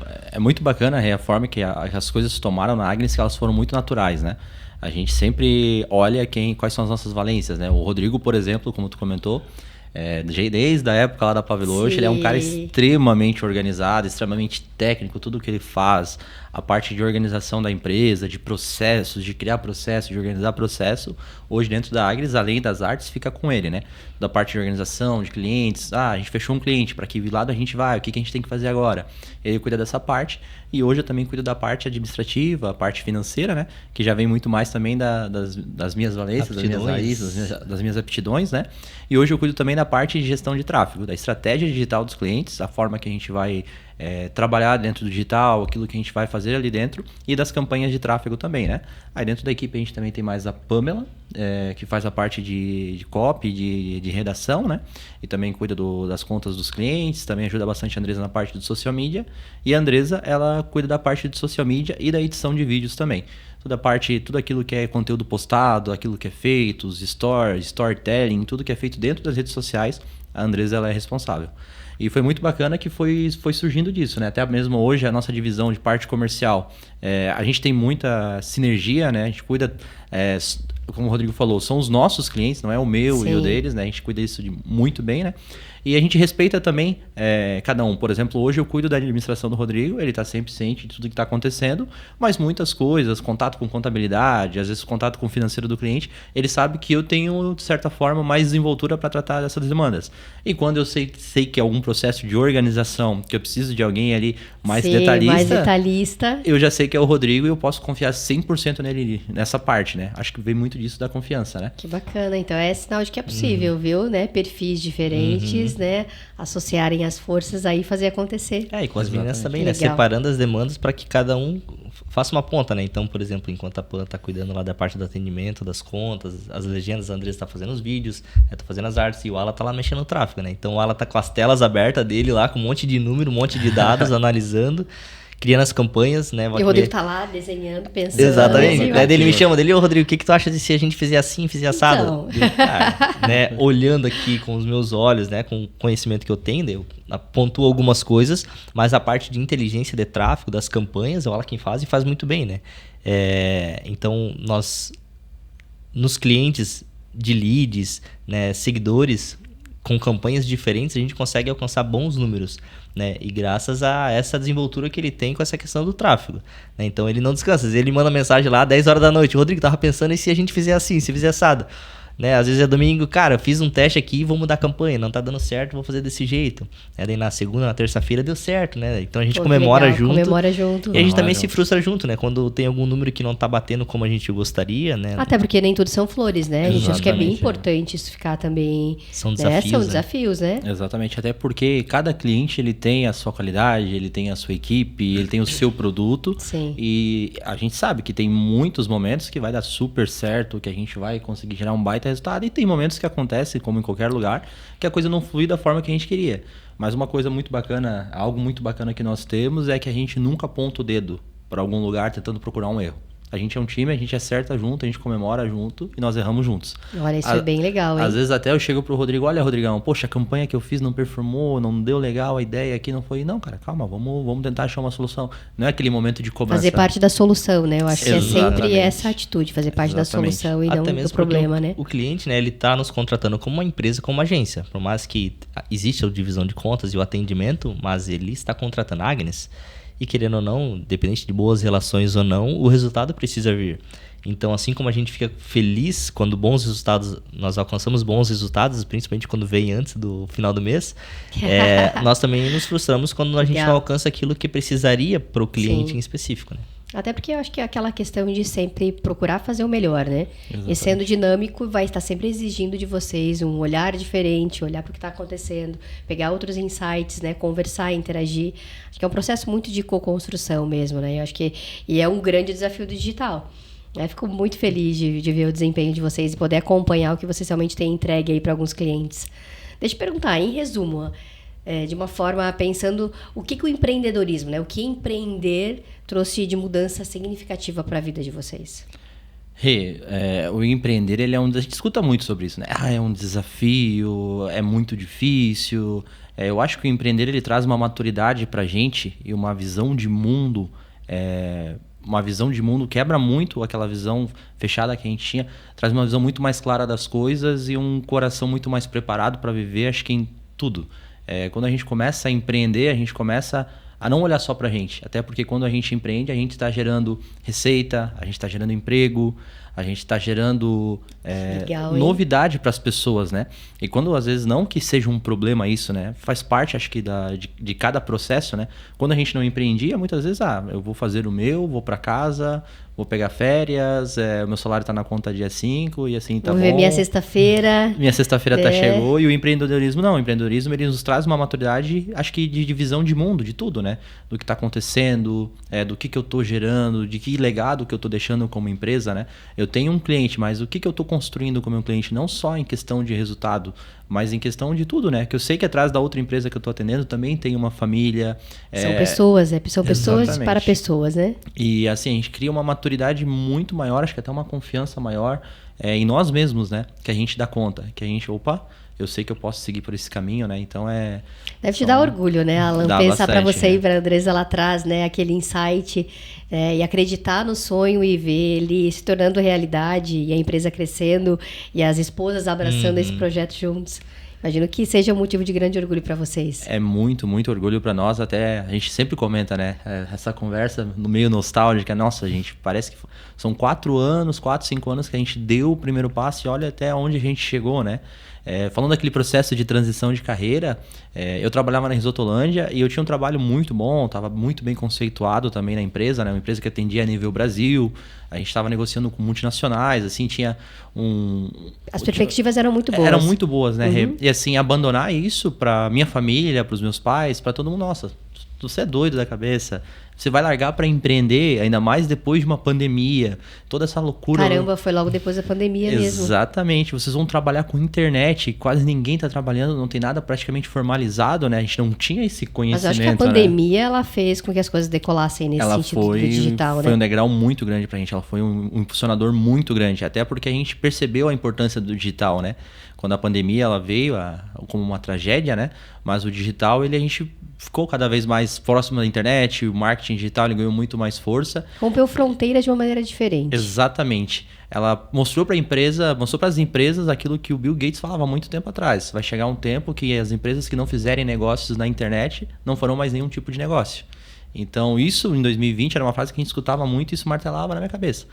bacana a forma que as coisas se tomaram na Agnes, que elas foram muito naturais, né? A gente sempre olha quais são as nossas valências, né? O Rodrigo, por exemplo, como tu comentou, desde a época lá da Paviloche, ele é um cara extremamente organizado, extremamente técnico, tudo que ele faz, a parte de organização da empresa, de processos, de criar processo, de organizar processo, hoje dentro da Agnes, além das artes, fica com ele, né? Da parte de organização, de clientes, a gente fechou um cliente, para que lado a gente vai, o que a gente tem que fazer agora? Ele cuida dessa parte, e hoje eu também cuido da parte administrativa, a parte financeira, né? Que já vem muito mais também das minhas valências, das minhas raízes, das minhas aptidões, né? E hoje eu cuido também da parte de gestão de tráfego, da estratégia digital dos clientes, a forma que a gente vai trabalhar dentro do digital, aquilo que a gente vai fazer ali dentro, e das campanhas de tráfego também, né? Aí dentro da equipe a gente também tem mais a Pamela, que faz a parte de copy, de redação, né? E também cuida das contas dos clientes, também ajuda bastante a Andresa na parte do social media, e a Andresa, ela cuida da parte de social media e da edição de vídeos também. Tudo aquilo que é conteúdo postado, aquilo que é feito, os storytelling, tudo que é feito dentro das redes sociais, a Andresa ela é responsável. E foi muito bacana que foi surgindo disso, né? Até mesmo hoje a nossa divisão de parte comercial, a gente tem muita sinergia, né? A gente cuida, como o Rodrigo falou, são os nossos clientes, não é o meu e o deles, né? A gente cuida disso muito bem, né? E a gente respeita também cada um. Por exemplo, hoje eu cuido da administração do Rodrigo, ele está sempre ciente de tudo que está acontecendo, mas muitas coisas, contato com contabilidade, às vezes contato com o financeiro do cliente, ele sabe que eu tenho, de certa forma, mais desenvoltura para tratar dessas demandas. E quando eu sei que é algum processo de organização, que eu preciso de alguém ali mais detalhista, eu já sei que é o Rodrigo e eu posso confiar 100% nele nessa parte, né? Acho que vem muito disso da confiança, né? Que bacana. Então é sinal de que é possível, viu? Né? Perfis diferentes, né? Associarem as forças aí e fazer acontecer. E com as meninas também, né? Separando as demandas para que cada um faça uma ponta, né? Então, por exemplo, enquanto a Pan está cuidando lá da parte do atendimento, das contas, as legendas, a Andresa está fazendo os vídeos, tá fazendo as artes, e o Alan tá lá mexendo no tráfego, né? Então o Alan tá com as telas abertas dele lá, com um monte de número, um monte de dados, analisando, criando as campanhas, né? E o Rodrigo tá lá desenhando, pensando. Exatamente. Daí ele me chama, ô Rodrigo, o que tu acha de se a gente fizer assim, fizer assado? Então. Né? Olhando aqui com os meus olhos, né? Com o conhecimento que eu tenho, eu pontuo algumas coisas, mas a parte de inteligência de tráfego, das campanhas, olha quem faz e faz muito bem, né? Então, nós, nos clientes de leads, né, seguidores, com campanhas diferentes, a gente consegue alcançar bons números, né? E graças a essa desenvoltura que ele tem com essa questão do tráfego, né? Então ele não descansa. Ele manda mensagem lá às 10 horas da noite. Rodrigo, tava pensando e se a gente fizer assim, se fizer assado? né? Às vezes é domingo, cara, eu fiz um teste aqui, vou mudar a campanha, não tá dando certo, vou fazer desse jeito. Daí na segunda, na terça-feira deu certo, né? Então a gente comemora junto. Comemora junto. E a gente também se frustra junto, né? Quando tem algum número que não tá batendo como a gente gostaria, né? Até porque nem tudo são flores, né? A gente acha que é bem Exatamente, importante isso ficar também... São né? desafios, São né? desafios, né? Exatamente, até porque cada cliente ele tem a sua qualidade, ele tem a sua equipe, ele tem o seu produto. Sim. E a gente sabe que tem muitos momentos que vai dar super certo, que a gente vai conseguir gerar um baita resultado. E tem momentos que acontece, como em qualquer lugar, que a coisa não flui da forma que a gente queria. Mas uma coisa muito bacana, algo muito bacana que nós temos é que a gente nunca aponta o dedo para algum lugar tentando procurar um erro. A gente é um time, a gente acerta junto, a gente comemora junto e nós erramos juntos. Olha, isso é bem legal, hein? Às vezes até eu chego pro Rodrigo, olha, Rodrigão, poxa, a campanha que eu fiz não performou, não deu legal, a ideia aqui não foi... Não, cara, calma, vamos tentar achar uma solução. Não é aquele momento de cobrança. Fazer parte da solução, né? Eu acho que é sempre Exatamente. essa atitude, fazer parte da Exatamente. solução e Até não mesmo do problema, porque né? O cliente, né, ele tá nos contratando como uma empresa, como uma agência. Por mais que exista a divisão de contas e o atendimento, mas ele está contratando a Agnes. E querendo ou não, independente de boas relações ou não, o resultado precisa vir. Então, assim como a gente fica feliz quando nós alcançamos bons resultados, principalmente quando vem antes do final do mês, nós também nos frustramos quando a gente não alcança aquilo que precisaria para o cliente em específico, né? Até porque eu acho que é aquela questão de sempre procurar fazer o melhor, né? Exatamente. E sendo dinâmico, vai estar sempre exigindo de vocês um olhar diferente, olhar para o que está acontecendo, pegar outros insights, né? Conversar, interagir. Acho que é um processo muito de co-construção mesmo, né? Eu acho que e é um grande desafio do digital. Fico muito feliz de ver o desempenho de vocês e poder acompanhar o que vocês realmente têm entregue aí para alguns clientes. Deixa eu perguntar, em resumo, de uma forma pensando o que o empreendedorismo, né? O que empreender trouxe de mudança significativa para a vida de vocês? O empreender, ele a gente escuta muito sobre isso, né? É um desafio, é muito difícil. Eu acho que o empreender, ele traz uma maturidade pra gente e uma visão de mundo, quebra muito aquela visão fechada que a gente tinha, traz uma visão muito mais clara das coisas e um coração muito mais preparado para viver, acho que em tudo. Quando a gente começa a empreender, a gente começa a não olhar só pra gente. Até porque quando a gente empreende, a gente está gerando receita, a gente está gerando emprego, a gente está gerando novidade para as pessoas, né? E quando, às vezes, não que seja um problema isso, né? Faz parte, acho que, de cada processo, né? Quando a gente não empreendia, muitas vezes, eu vou fazer o meu, vou para casa, vou pegar férias, o meu salário está na conta dia 5 e assim tá bom. Vou ver minha sexta-feira. Minha sexta-feira chegou. E o empreendedorismo, não. O empreendedorismo, ele nos traz uma maturidade, acho que de visão de mundo, de tudo, né? Do que está acontecendo, do que eu estou gerando, de que legado que eu estou deixando como empresa, né? Eu tenho um cliente, mas o que eu estou construindo como meu cliente, não só em questão de resultado, mas em questão de tudo, né? Que eu sei que atrás da outra empresa que eu estou atendendo também tem uma família. São pessoas, são pessoas Exatamente. para pessoas, né? E assim, a gente cria uma maturidade muito maior, acho que até uma confiança maior em nós mesmos, né? Que a gente dá conta, que a gente, eu sei que eu posso seguir por esse caminho, né? Então Deve te dar orgulho, né, Alan? Dá Pensar para bastante, você e para a Andresa lá atrás, né? Aquele insight e acreditar no sonho e ver ele se tornando realidade e a empresa crescendo e as esposas abraçando esse projeto juntos. Imagino que seja um motivo de grande orgulho para vocês. É muito, muito orgulho para nós. Até a gente sempre comenta, né? Essa conversa no meio nostálgica. Nossa, gente, parece que são 4, 5 anos que a gente deu o primeiro passo e olha até onde a gente chegou, né? Falando daquele processo de transição de carreira, eu trabalhava na Risotolândia e eu tinha um trabalho muito bom, estava muito bem conceituado também na empresa, né? Uma empresa que atendia a nível Brasil, a gente estava negociando com multinacionais, assim, tinha As perspectivas eram muito boas. Eram muito boas, né? Uhum. E assim, abandonar isso para minha família, para os meus pais, para todo mundo, nossa, você é doido da cabeça. Você vai largar para empreender, ainda mais depois de uma pandemia, toda essa loucura. Caramba, foi logo depois da pandemia mesmo. Exatamente. Vocês vão trabalhar com internet, quase ninguém está trabalhando, não tem nada praticamente formalizado, né? A gente não tinha esse conhecimento. Mas eu acho que a pandemia, ela fez com que as coisas decolassem nesse sentido do digital, né? Foi um degrau muito grande pra gente, ela foi um impulsionador muito grande, até porque a gente percebeu a importância do digital, né? Quando a pandemia ela veio como uma tragédia, né? Mas o digital, a gente ficou cada vez mais próximo da internet, o marketing digital ele ganhou muito mais força. Rompeu fronteiras de uma maneira diferente. Exatamente. Ela mostrou para as empresas aquilo que o Bill Gates falava há muito tempo atrás. Vai chegar um tempo que as empresas que não fizerem negócios na internet não farão mais nenhum tipo de negócio. Então isso em 2020 era uma frase que a gente escutava muito e isso martelava na minha cabeça.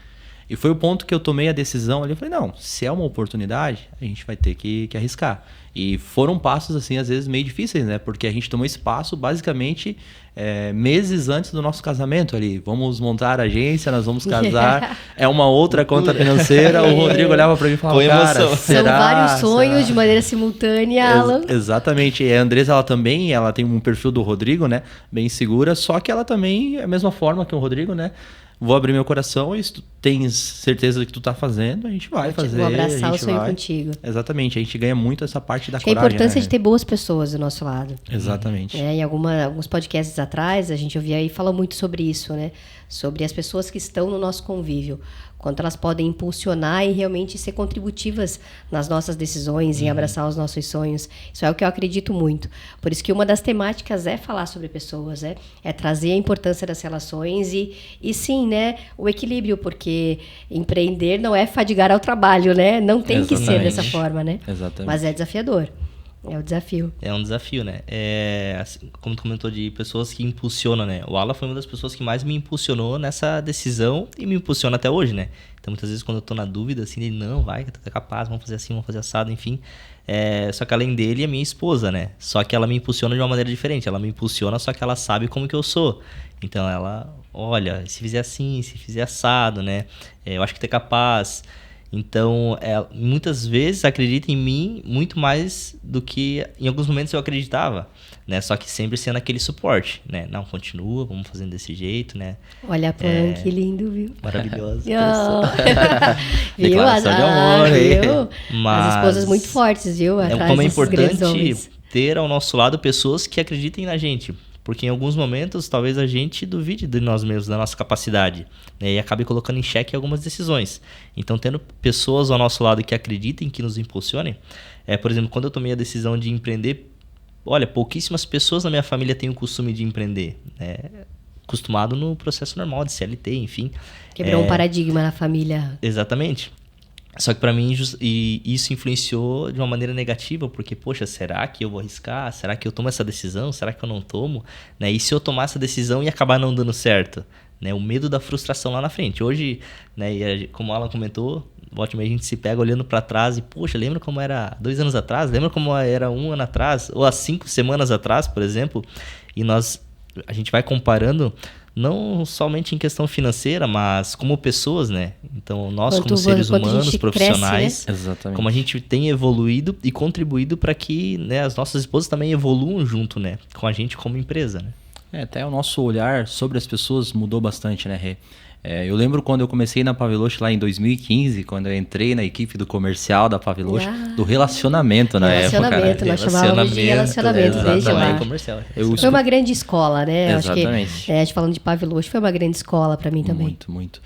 E foi o ponto que eu tomei a decisão ali. Eu falei, não, se é uma oportunidade, a gente vai ter que arriscar. E foram passos, assim, às vezes meio difíceis, né? Porque a gente tomou esse passo, basicamente, meses antes do nosso casamento ali. Vamos montar a agência, nós vamos casar. É uma outra conta financeira. O Rodrigo olhava para mim e falava, cara, será? São vários sonhos de maneira simultânea, Alan. Exatamente. E a Andressa, ela tem um perfil do Rodrigo, né? Bem segura, só que ela também é a mesma forma que o Rodrigo, né? Vou abrir meu coração e se tu tens certeza do que tu tá fazendo, a gente vai fazer. Vou abraçar o sonho contigo. Exatamente, a gente ganha muito essa parte da coragem. A importância de ter boas pessoas do nosso lado. Exatamente. Em alguns podcasts atrás, a gente ouvia aí falar muito sobre isso, né? Sobre as pessoas que estão no nosso convívio. Quanto elas podem impulsionar e realmente ser contributivas nas nossas decisões, em abraçar os nossos sonhos. Isso é o que eu acredito muito. Por isso que uma das temáticas é falar sobre pessoas, é trazer a importância das relações e sim, né, o equilíbrio, porque empreender não é fadigar ao trabalho, né? Não tem que ser dessa forma, né? Exatamente. Mas é desafiador. É o desafio. É um desafio, né? Assim, como tu comentou de pessoas que impulsionam, né? O Alan foi uma das pessoas que mais me impulsionou nessa decisão e me impulsiona até hoje, né? Então, muitas vezes, quando eu tô na dúvida, assim, ele, não, vai, tu é capaz, vamos fazer assim, vamos fazer assado, enfim. Só que além dele, é minha esposa, né? Só que ela me impulsiona de uma maneira diferente. Ela me impulsiona, só que ela sabe como que eu sou. Então, ela, olha, se fizer assim, se fizer assado, né? Eu acho que tu é capaz. Então, muitas vezes acredita em mim muito mais do que em alguns momentos eu acreditava, né? Só que sempre sendo aquele suporte, né? Não, continua, vamos fazendo desse jeito, né? Olha a Pan, que lindo, viu? Maravilhosa. Viu? Declaração de amor, viu? As esposas muito fortes, viu? Atrás como é importante ter ao nosso lado pessoas que acreditem na gente. Porque em alguns momentos, talvez a gente duvide de nós mesmos, da nossa capacidade, né? E acabe colocando em xeque algumas decisões. Então, tendo pessoas ao nosso lado que acreditem, que nos impulsionem. Por exemplo, quando eu tomei a decisão de empreender, olha, pouquíssimas pessoas na minha família têm o costume de empreender, né? Acostumado no processo normal de CLT, enfim. Quebrou um paradigma na família. Exatamente. Só que para mim isso influenciou de uma maneira negativa, porque, poxa, será que eu vou arriscar? Será que eu tomo essa decisão? Será que eu não tomo? Né? E se eu tomar essa decisão e acabar não dando certo? Né? O medo da frustração lá na frente. Hoje, né, como o Alan comentou, volta e meia a gente se pega olhando para trás e, poxa, lembra como era 2 anos atrás? Lembra como era 1 ano atrás? Ou há 5 semanas atrás, por exemplo? E a gente vai comparando, não somente em questão financeira, mas como pessoas, né? Então, nós como seres humanos, profissionais, cresce, né? Como a gente tem evoluído e contribuído para que, né, as nossas esposas também evoluam junto, né? Com a gente como empresa, né? Até o nosso olhar sobre as pessoas mudou bastante, né, Rê? Eu lembro quando eu comecei na Paviloche lá em 2015, quando eu entrei na equipe do comercial da Paviloche, do relacionamento na época. Nós chamávamos de relacionamento desde lá. Foi uma grande escola, né? Exatamente. Acho que, a gente falando de Paviloche, foi uma grande escola para mim também. Muito, muito.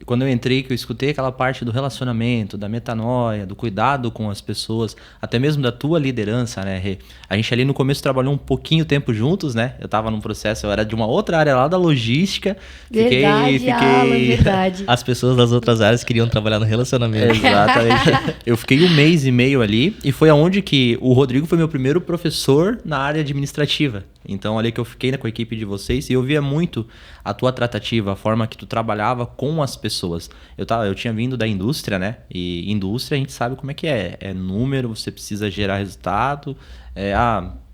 Quando eu entrei, que eu escutei aquela parte do relacionamento, da metanoia, do cuidado com as pessoas, até mesmo da tua liderança, né, Rê? A gente ali no começo trabalhou um pouquinho tempo juntos, né? Eu tava num processo, eu era de uma outra área lá da logística. Verdade. As pessoas das outras áreas queriam trabalhar no relacionamento. Exatamente. Eu fiquei 1 mês e meio ali e foi aonde que o Rodrigo foi meu primeiro professor na área administrativa. Então, ali que eu fiquei com a equipe de vocês e eu via muito a tua tratativa, a forma que tu trabalhava com as pessoas. Eu tinha vindo da indústria, né? E indústria a gente sabe como é que é. É número, você precisa gerar resultado.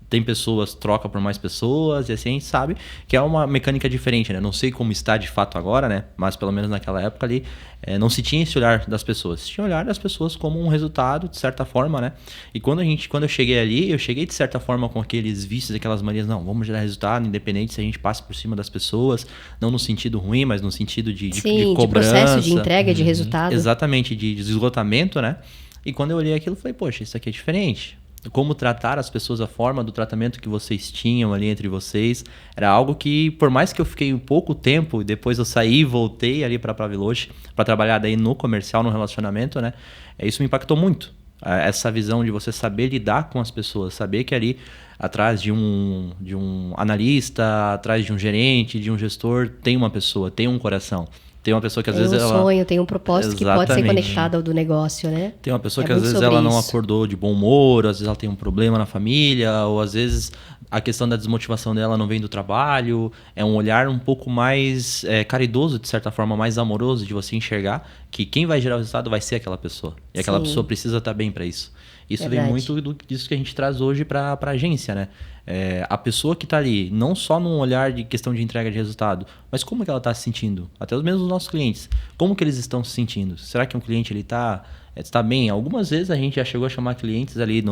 Tem pessoas, troca por mais pessoas, e assim a gente sabe que é uma mecânica diferente, né? Não sei como está de fato agora, né? Mas pelo menos naquela época ali, não se tinha esse olhar das pessoas. Se tinha olhar das pessoas como um resultado, de certa forma, né? E quando eu cheguei ali, eu cheguei de certa forma com aqueles vícios, aquelas manias, não, vamos gerar resultado, independente se a gente passa por cima das pessoas, não no sentido ruim, mas no sentido de cobrança. De processo de entrega, de resultado. Exatamente, de esgotamento, né? E quando eu olhei aquilo, eu falei, poxa, isso aqui é diferente. Como tratar as pessoas, a forma do tratamento que vocês tinham ali entre vocês, era algo que, por mais que eu fiquei um pouco tempo, depois eu saí e voltei ali para a Paviloche, para trabalhar daí no comercial, no relacionamento, né? Isso me impactou muito. Essa visão de você saber lidar com as pessoas, saber que ali atrás de um analista, atrás de um gerente, de um gestor, tem uma pessoa, tem um coração. Tem uma pessoa que às tem vezes um sonho, tem um propósito que pode ser conectado ao do negócio, né? Tem uma pessoa que às vezes ela não acordou de bom humor, às vezes ela tem um problema na família, ou às vezes a questão da desmotivação dela não vem do trabalho. É um olhar um pouco mais caridoso, de certa forma, mais amoroso, de você enxergar que quem vai gerar o resultado vai ser aquela pessoa. E aquela pessoa precisa estar bem para isso. Isso vem muito disso que a gente traz hoje para a agência, né? A pessoa que está ali, não só num olhar de questão de entrega de resultado, mas como que ela está se sentindo? Até os mesmos nossos clientes. Como que eles estão se sentindo? Será que um cliente está bem? Algumas vezes a gente já chegou a chamar clientes ali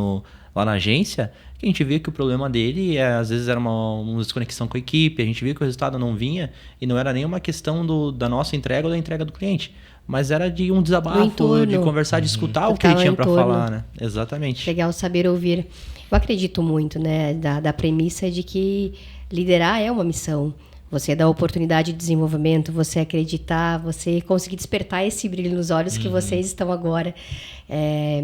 lá na agência, que a gente via que o problema dele, às vezes, era uma desconexão com a equipe, a gente via que o resultado não vinha, e não era nem uma questão da nossa entrega ou da entrega do cliente. Mas era de um desabafo, de conversar, de escutar o que ele tinha para falar, né? Exatamente. Legal saber ouvir. Eu acredito muito, né, da premissa de que liderar é uma missão. Você dá oportunidade de desenvolvimento, você acreditar, você conseguir despertar esse brilho nos olhos que vocês estão agora.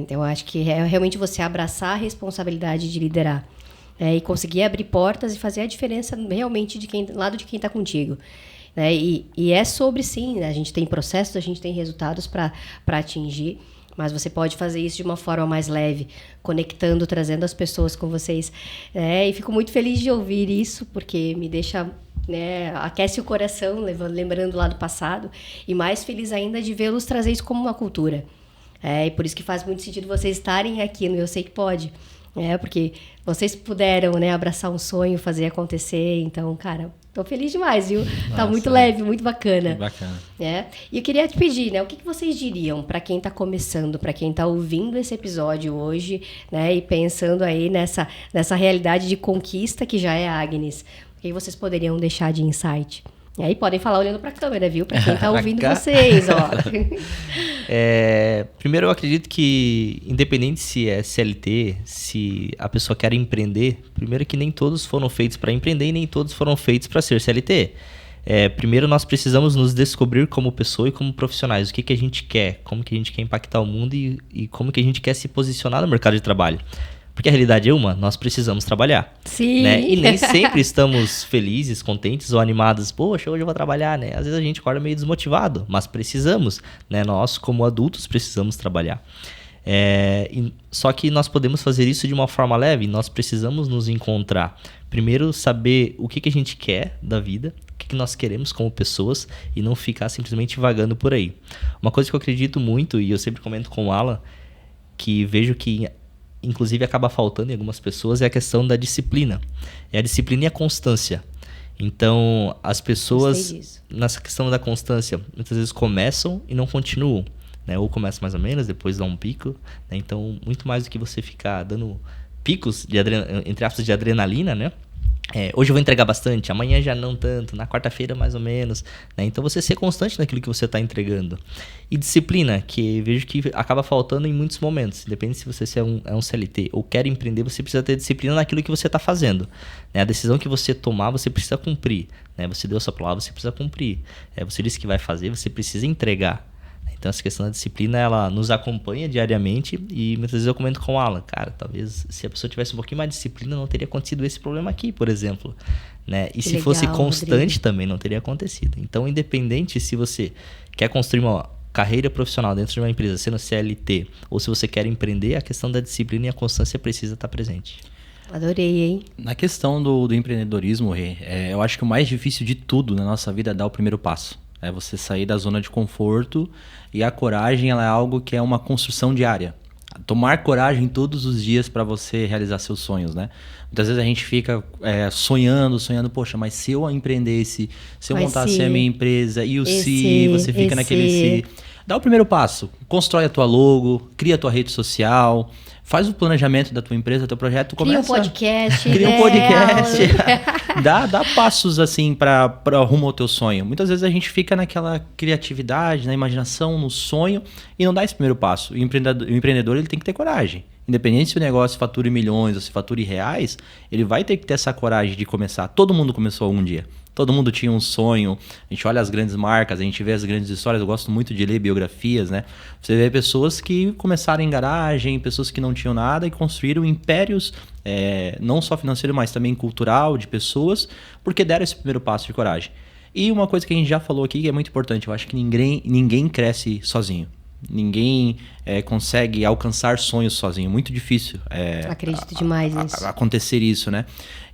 Eu acho que é realmente você abraçar a responsabilidade de liderar. E conseguir abrir portas e fazer a diferença realmente lado de quem está contigo. E é sobre, sim, a gente tem processos, a gente tem resultados para atingir, mas você pode fazer isso de uma forma mais leve, conectando, trazendo as pessoas com vocês. E fico muito feliz de ouvir isso, porque me deixa, aquece o coração, lembrando lá do passado, e mais feliz ainda de vê-los trazer isso como uma cultura. E por isso que faz muito sentido vocês estarem aqui no Eu Sei Que Pode. Porque vocês puderam, abraçar um sonho, fazer acontecer. Então, cara, tô feliz demais, viu? Nossa, tá muito leve, muito bacana. Que bacana. E eu queria te pedir, o que vocês diriam para quem tá começando, para quem tá ouvindo esse episódio hoje, e pensando aí nessa realidade de conquista que já é a Agnes? O que vocês poderiam deixar de insight? E aí podem falar olhando para a câmera, viu? Para quem tá ouvindo vocês, ó. Primeiro, eu acredito que, independente se é CLT, se a pessoa quer empreender, primeiro que nem todos foram feitos para empreender e nem todos foram feitos para ser CLT. Primeiro, nós precisamos nos descobrir como pessoa e como profissionais. O que a gente quer, como que a gente quer impactar o mundo e como que a gente quer se posicionar no mercado de trabalho. Porque a realidade é nós precisamos trabalhar. Sim. E nem sempre estamos felizes, contentes ou animados. Poxa, hoje eu vou trabalhar, né? Às vezes a gente acorda meio desmotivado, mas precisamos, né? Nós, como adultos, precisamos trabalhar. Só que nós podemos fazer isso de uma forma leve, nós precisamos nos encontrar. Primeiro, saber o que a gente quer da vida, o que nós queremos como pessoas e não ficar simplesmente vagando por aí. Uma coisa que eu acredito muito, e eu sempre comento com o Alan, que vejo que inclusive acaba faltando em algumas pessoas, é a questão da disciplina. É a disciplina e a constância. Então, as pessoas, nessa questão da constância, muitas vezes começam e não continuam. Ou começam mais ou menos, depois dá um pico. Então, muito mais do que você ficar dando picos, entre aspas, de adrenalina, né? Hoje eu vou entregar bastante, amanhã já não tanto, na quarta-feira mais ou menos, né? Então você ser constante naquilo que você está entregando. E disciplina, que vejo que acaba faltando em muitos momentos. Independente se você é um CLT ou quer empreender, você precisa ter disciplina naquilo que você está fazendo, né? A decisão que você tomar, você precisa cumprir, né? Você deu a sua palavra, você precisa cumprir. Você disse que vai fazer, você precisa entregar. Então, essa questão da disciplina, ela nos acompanha diariamente e muitas vezes eu comento com o Alan, cara, talvez se a pessoa tivesse um pouquinho mais de disciplina, não teria acontecido esse problema aqui, por exemplo. Né? E se fosse constante, Rodrigo, também não teria acontecido. Então, independente se você quer construir uma carreira profissional dentro de uma empresa, sendo CLT, ou se você quer empreender, a questão da disciplina e a constância precisa estar presente. Adorei, hein? Na questão do empreendedorismo, Rê, eu acho que o mais difícil de tudo na nossa vida é dar o primeiro passo. É você sair da zona de conforto, e a coragem ela é algo que é uma construção diária. Tomar coragem todos os dias para você realizar seus sonhos, né? Muitas vezes a gente fica sonhando, poxa, mas se eu empreendesse, se eu montasse a minha empresa, e você fica naquele se. Dá o primeiro passo, constrói a tua logo, cria a tua rede social, faz o planejamento da tua empresa, do teu projeto, começa... Cria um podcast. Cria um podcast. Dá passos assim para rumo ao teu sonho. Muitas vezes a gente fica naquela criatividade, na imaginação, no sonho e não dá esse primeiro passo. O empreendedor ele tem que ter coragem. Independente se o negócio fature milhões ou se fature reais, ele vai ter que ter essa coragem de começar. Todo mundo começou algum dia. Todo mundo tinha um sonho. A gente olha as grandes marcas, a gente vê as grandes histórias. Eu gosto muito de ler biografias, né? Você vê pessoas que começaram em garagem, pessoas que não tinham nada e construíram impérios, não só financeiro, mas também cultural, de pessoas, porque deram esse primeiro passo de coragem. E uma coisa que a gente já falou aqui que é muito importante, eu acho que ninguém cresce sozinho. Ninguém consegue alcançar sonhos sozinho. Muito difícil Acredito demais nisso. Acontecer isso, né?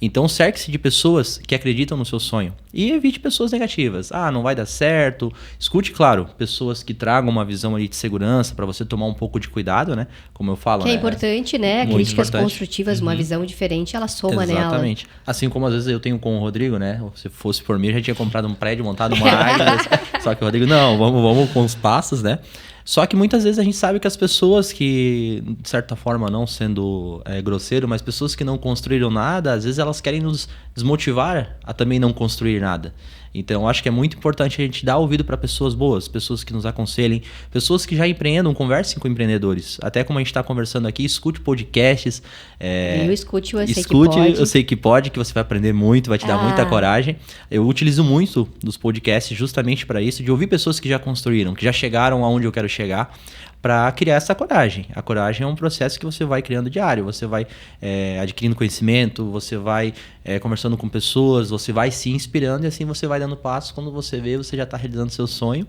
Então, cerque-se de pessoas que acreditam no seu sonho. E evite pessoas negativas. Ah, não vai dar certo. Escute, claro, pessoas que tragam uma visão ali de segurança para você tomar um pouco de cuidado, né? Como eu falo, Que é importante, né? Muito Críticas importante. construtivas, uma visão diferente, ela soma nela. Exatamente. Assim como às vezes eu tenho com o Rodrigo, né? Se fosse por mim, eu já tinha comprado um prédio, montado uma árvore. Só que o Rodrigo, não, vamos com os passos, né? Só que muitas vezes a gente sabe que as pessoas que, de certa forma, não sendo grosseiro, mas pessoas que não construíram nada, às vezes elas querem nos desmotivar a também não construir nada. Então, eu acho que é muito importante a gente dar ouvido para pessoas boas, pessoas que nos aconselhem, pessoas que já empreendam, conversem com empreendedores. Até como a gente está conversando aqui, escute podcasts. Escute, eu sei que pode. Eu sei que pode, que você vai aprender muito, vai te dar muita coragem. Eu utilizo muito dos podcasts justamente para isso, de ouvir pessoas que já construíram, que já chegaram aonde eu quero chegar, para criar essa coragem. A coragem é um processo que você vai criando diário, você vai adquirindo conhecimento, você vai conversando com pessoas, você vai se inspirando e assim você vai dando passos. Quando você vê, você já está realizando seu sonho,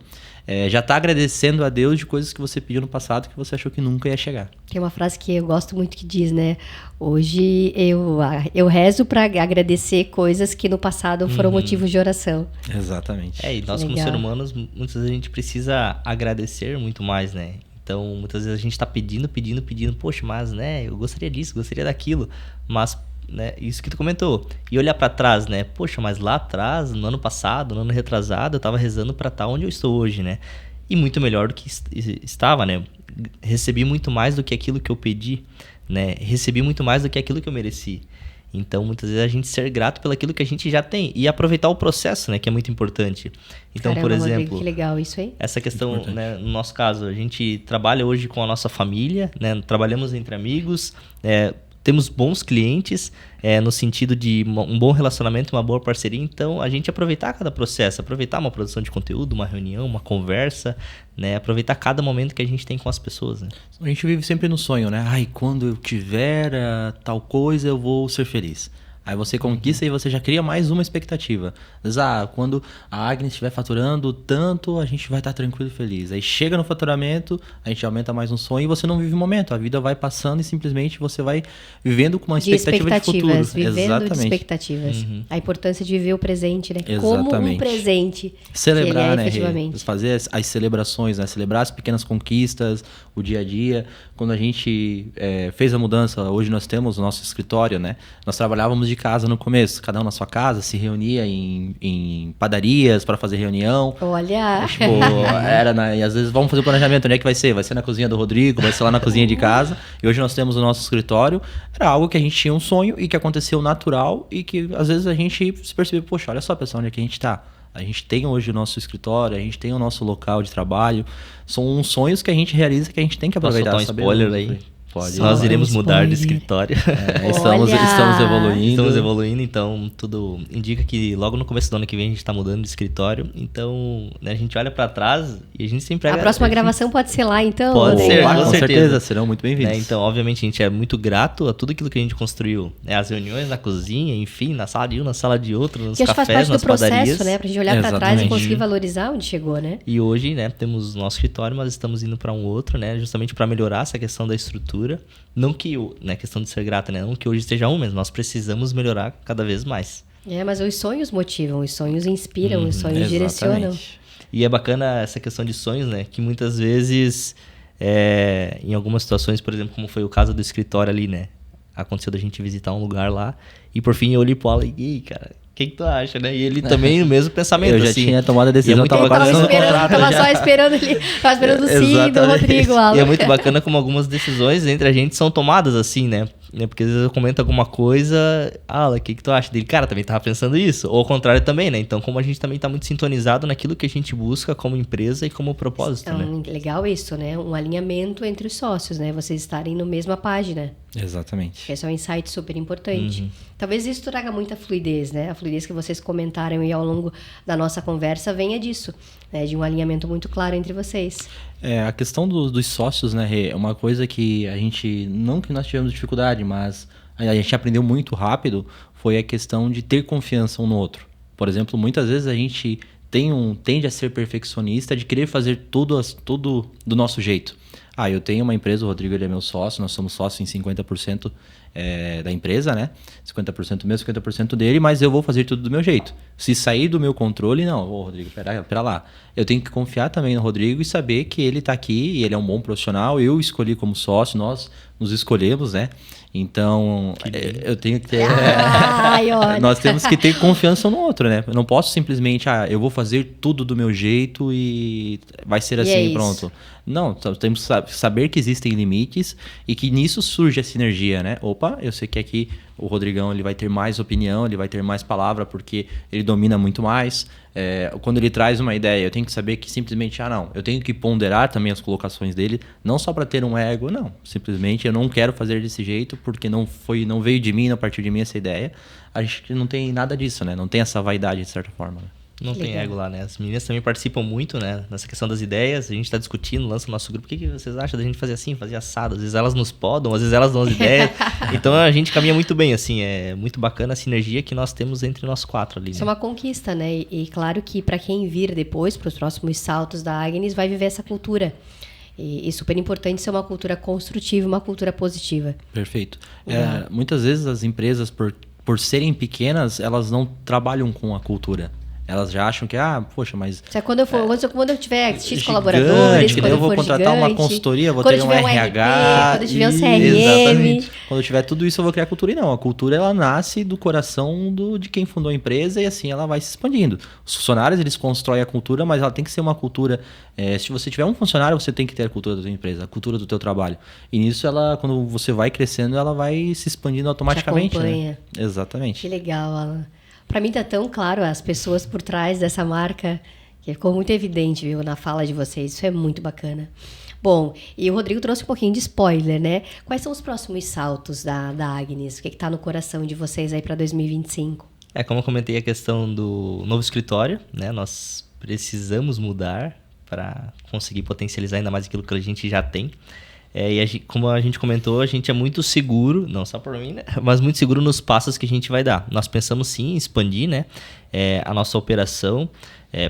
já está agradecendo a Deus de coisas que você pediu no passado que você achou que nunca ia chegar. Tem uma frase que eu gosto muito que diz, né? Hoje eu rezo para agradecer coisas que no passado foram motivos de oração. Exatamente. E nós como seres humanos, muitas vezes a gente precisa agradecer muito mais, né? Então, muitas vezes a gente está pedindo, poxa, mas, né, eu gostaria disso, gostaria daquilo, mas, né, isso que tu comentou, e olhar para trás, né, poxa, mas lá atrás, no ano passado, no ano retrasado, eu estava rezando para estar onde eu estou hoje, né, e muito melhor do que estava, né, recebi muito mais do que aquilo que eu pedi, né, recebi muito mais do que aquilo que eu mereci. Então, muitas vezes a gente ser grato pelo aquilo que a gente já tem e aproveitar o processo, né, que é muito importante. Então, Caramba, por exemplo, Rodrigo, que legal isso aí. Essa questão, né, no nosso caso, a gente trabalha hoje com a nossa família, né, trabalhamos entre amigos, temos bons clientes, no sentido de um bom relacionamento, uma boa parceria. Então, a gente aproveitar cada processo, aproveitar uma produção de conteúdo, uma reunião, uma conversa, né, aproveitar cada momento que a gente tem com as pessoas. Né? A gente vive sempre no sonho, né? Ai, quando eu tiver tal coisa, eu vou ser feliz. Aí você conquista e você já cria mais uma expectativa. Diz, quando a Agnes estiver faturando tanto, a gente vai estar tranquilo e feliz. Aí chega no faturamento, a gente aumenta mais um sonho e você não vive o momento. A vida vai passando e simplesmente você vai vivendo com uma expectativa de futuro. Vivendo Exatamente. de expectativas. A importância de viver o presente, né? Exatamente. Como um presente. Celebrar, né? Efetivamente. Fazer as celebrações, né? Celebrar as pequenas conquistas, o dia a dia. Quando a gente fez a mudança, hoje nós temos o nosso escritório, né? Nós trabalhávamos de casa no começo, cada um na sua casa, se reunia em padarias para fazer reunião. Olha! Tipo, e às vezes vamos fazer o planejamento, onde é que vai ser? Vai ser na cozinha do Rodrigo, vai ser lá na cozinha de casa. E hoje nós temos o nosso escritório. Era algo que a gente tinha um sonho e que aconteceu natural e que às vezes a gente se percebeu, poxa, olha só, pessoal, onde é que a gente tá? A gente tem hoje o nosso escritório, a gente tem o nosso local de trabalho. São sonhos que a gente realiza que a gente tem que aproveitar. Posso soltar um spoiler aí? Pode. Nós iremos mudar de escritório. Estamos evoluindo. Estamos evoluindo, então tudo indica que logo no começo do ano que vem a gente está mudando de escritório. Então, né, a gente olha para trás e a gente sempre... A próxima gravação pode ser lá, então? Pode ser, com certeza. Serão muito bem-vindos. Né, então, obviamente, a gente é muito grato a tudo aquilo que a gente construiu. Né, as reuniões na cozinha, enfim, na sala de um, na sala de outro, nos cafés, nas padarias. Que acho que faz parte do processo, né? Pra gente olhar para trás e conseguir valorizar onde chegou, né? E hoje, né, temos o nosso escritório, mas estamos indo para um outro, né? Justamente para melhorar essa questão da estrutura. Não que, né, questão de ser grata, né? Não que hoje esteja mas nós precisamos melhorar cada vez mais. Mas os sonhos motivam, os sonhos inspiram, os sonhos direcionam. E é bacana essa questão de sonhos, né? Que muitas vezes, em algumas situações, por exemplo, como foi o caso do escritório ali, né? Aconteceu da gente visitar um lugar lá e por fim eu olhei pro Alan e cara, o que tu acha, né? E ele também o mesmo pensamento. Eu já tinha tomado a decisão, tava só esperando ali, tava esperando o sim do Rodrigo, Alan. E é muito bacana como algumas decisões entre a gente são tomadas assim, né? Porque às vezes eu comento alguma coisa, Alan, o que tu acha dele? Cara, também tava pensando isso. Ou ao contrário também, né? Então, como a gente também tá muito sintonizado naquilo que a gente busca como empresa e como propósito, né? Legal isso, né? Um alinhamento entre os sócios, né? Vocês estarem na mesma página. Exatamente. Esse é um insight super importante. Talvez isso traga muita fluidez, né? A fluidez que vocês comentaram aí ao longo da nossa conversa venha disso, né? De um alinhamento muito claro entre vocês. A questão dos sócios, né, Rê, é uma coisa que a gente, não que nós tivemos dificuldade, mas a gente aprendeu muito rápido, foi a questão de ter confiança um no outro. Por exemplo, muitas vezes a gente tende a ser perfeccionista de querer fazer tudo do nosso jeito. Eu tenho uma empresa, o Rodrigo ele é meu sócio, nós somos sócios em 50% da empresa, né? 50% meu, 50% dele, mas eu vou fazer tudo do meu jeito. Se sair do meu controle, não. Rodrigo, pera lá. Eu tenho que confiar também no Rodrigo e saber que ele está aqui e ele é um bom profissional. Eu escolhi como sócio, nós nos escolhemos, né? Então, eu tenho que ter... nós temos que ter confiança um no outro, né? Eu não posso simplesmente, eu vou fazer tudo do meu jeito e vai ser assim e pronto. Não, temos que saber que existem limites e que nisso surge a sinergia, né? Eu sei que aqui o Rodrigão ele vai ter mais opinião, ele vai ter mais palavra porque ele domina muito mais. Quando ele traz uma ideia, eu tenho que saber que simplesmente, eu tenho que ponderar também as colocações dele, não só para ter um ego, não. Simplesmente eu não quero fazer desse jeito porque não veio de mim, não partiu de mim essa ideia. A gente não tem nada disso, né? Não tem essa vaidade de certa forma, né? Não tem ego lá, né? As meninas também participam muito, né? Nessa questão das ideias. A gente tá discutindo, lança o nosso grupo. O que vocês acham da gente fazer assim, fazer assado? Às vezes elas nos podam, às vezes elas dão as ideias. Então a gente caminha muito bem, assim. É muito bacana a sinergia que nós temos entre nós 4 ali. Isso é uma conquista, né? E claro que para quem vir depois, para os próximos saltos da Agnes, vai viver essa cultura. E super importante ser uma cultura construtiva, uma cultura positiva. Perfeito. Muitas vezes as empresas, por serem pequenas, elas não trabalham com a cultura. Elas já acham que, mas... Quando eu tiver X colaboradores, quando eu vou contratar uma consultoria, vou ter um RH... Quando eu tiver um CRM... Exatamente. Quando eu tiver tudo isso, eu vou criar cultura. E não, a cultura, ela nasce do coração de quem fundou a empresa e assim ela vai se expandindo. Os funcionários, eles constroem a cultura, mas ela tem que ser uma cultura... se você tiver um funcionário, você tem que ter a cultura da sua empresa, a cultura do teu trabalho. E nisso, quando você vai crescendo, ela vai se expandindo automaticamente. Né? Exatamente. Que legal, Alan. Para mim tá tão claro as pessoas por trás dessa marca, que ficou muito evidente, viu, na fala de vocês. Isso é muito bacana. Bom, e o Rodrigo trouxe um pouquinho de spoiler, né? Quais são os próximos saltos da Agnes? O que tá no coração de vocês aí para 2025? Como eu comentei a questão do novo escritório, né? Nós precisamos mudar para conseguir potencializar ainda mais aquilo que a gente já tem. Como a gente comentou, a gente é muito seguro, não só por mim, né? Mas muito seguro nos passos que a gente vai dar. Nós pensamos sim em expandir, né? A nossa operação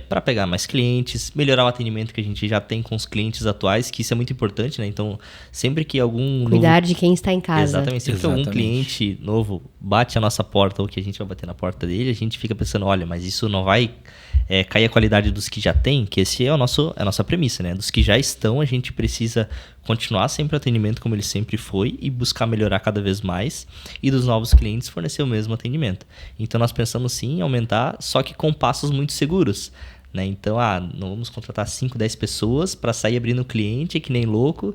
para pegar mais clientes, melhorar o atendimento que a gente já tem com os clientes atuais, que isso é muito importante, né? Então, sempre que algum... Cuidar de quem está em casa. Exatamente. Sempre que algum cliente novo bate a nossa porta ou que a gente vai bater na porta dele, a gente fica pensando, olha, mas isso não vai cair a qualidade dos que já tem, que esse é a nossa premissa, né? Dos que já estão, a gente precisa continuar sempre o atendimento como ele sempre foi e buscar melhorar cada vez mais, e dos novos clientes fornecer o mesmo atendimento. Então nós pensamos sim em aumentar, só que com passos muito seguros, né? Então, não vamos contratar 5, 10 pessoas para sair abrindo cliente que nem louco.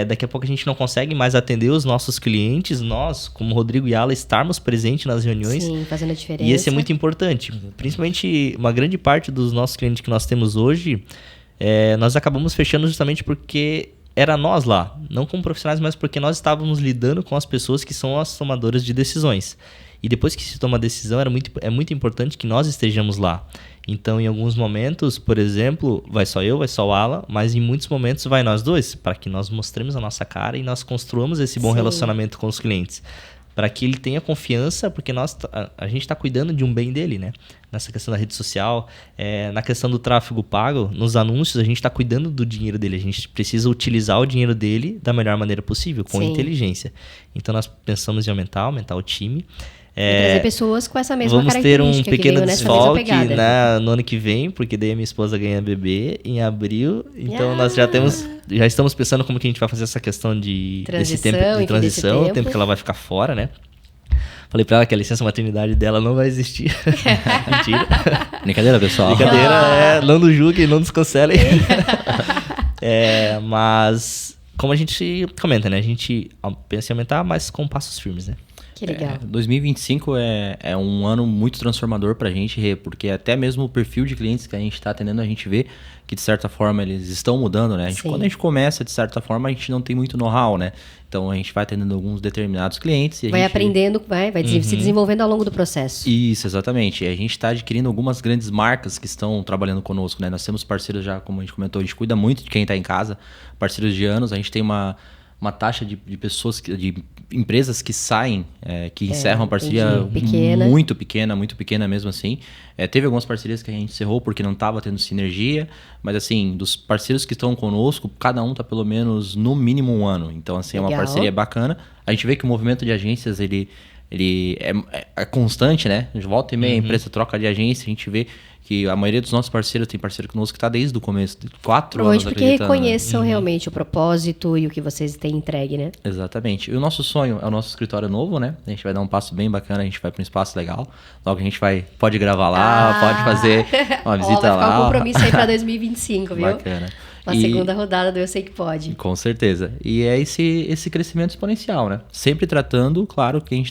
Daqui a pouco a gente não consegue mais atender os nossos clientes, nós, como Rodrigo e Ala, estarmos presentes nas reuniões. Sim, fazendo a diferença. E esse é muito importante. Principalmente uma grande parte dos nossos clientes que nós temos hoje, nós acabamos fechando justamente porque era nós lá, não como profissionais, mas porque nós estávamos lidando com as pessoas que são as tomadoras de decisões. E depois que se toma a decisão, é muito importante que nós estejamos lá. Então, em alguns momentos, por exemplo, vai só eu, vai só o Alan, mas em muitos momentos vai nós dois, para que nós mostremos a nossa cara e nós construamos esse bom relacionamento com os clientes. Para que ele tenha confiança, porque a gente está cuidando de um bem dele, né? Nessa questão da rede social, na questão do tráfego pago, nos anúncios, a gente está cuidando do dinheiro dele. A gente precisa utilizar o dinheiro dele da melhor maneira possível, com inteligência. Então, nós pensamos em aumentar o time. Trazer pessoas com essa mesma vamos característica. Vamos ter um pequeno desfalque né, no ano que vem, porque daí a minha esposa ganha bebê em abril. Então nós já estamos pensando como que a gente vai fazer essa questão desse tempo de transição, o tempo que ela vai ficar fora, né? Falei pra ela que a licença maternidade dela não vai existir. Mentira. Brincadeira, pessoal. Brincadeira, não nos julguem, não nos cancelem. Mas, como a gente comenta, né? A gente pensa em aumentar, mas com passos firmes, né? Que legal. 2025 é um ano muito transformador pra gente, porque até mesmo o perfil de clientes que a gente está atendendo, a gente vê que, de certa forma, eles estão mudando, né? Quando a gente começa, de certa forma, a gente não tem muito know-how, né? Então, a gente vai atendendo alguns determinados clientes. E aprendendo, vai se desenvolvendo ao longo do processo. Isso, exatamente. E a gente está adquirindo algumas grandes marcas que estão trabalhando conosco, né? Nós temos parceiros já, como a gente comentou, a gente cuida muito de quem está em casa, parceiros de anos. A gente tem uma taxa de pessoas, de empresas que saem, que encerram a parceria muito pequena mesmo assim. Teve algumas parcerias que a gente encerrou porque não estava tendo sinergia, mas assim, dos parceiros que estão conosco, cada um está pelo menos no mínimo 1 ano. Então assim, é uma parceria bacana. A gente vê que o movimento de agências, ele é constante, né? De volta e meia, a empresa troca de agência, a gente vê que a maioria dos nossos parceiros tem parceiro conosco que está desde o começo, de 4 anos porque reconheçam realmente o propósito e o que vocês têm entregue, né? Exatamente. E o nosso sonho é o nosso escritório novo, né? A gente vai dar um passo bem bacana, a gente vai para um espaço legal. Logo a gente pode gravar lá, pode fazer uma visita vai ficar lá. um compromisso aí para 2025, viu? Bacana. Uma segunda rodada do Eu Sei Que Pode. Com certeza. E é esse crescimento exponencial, né? Sempre tratando, claro, quem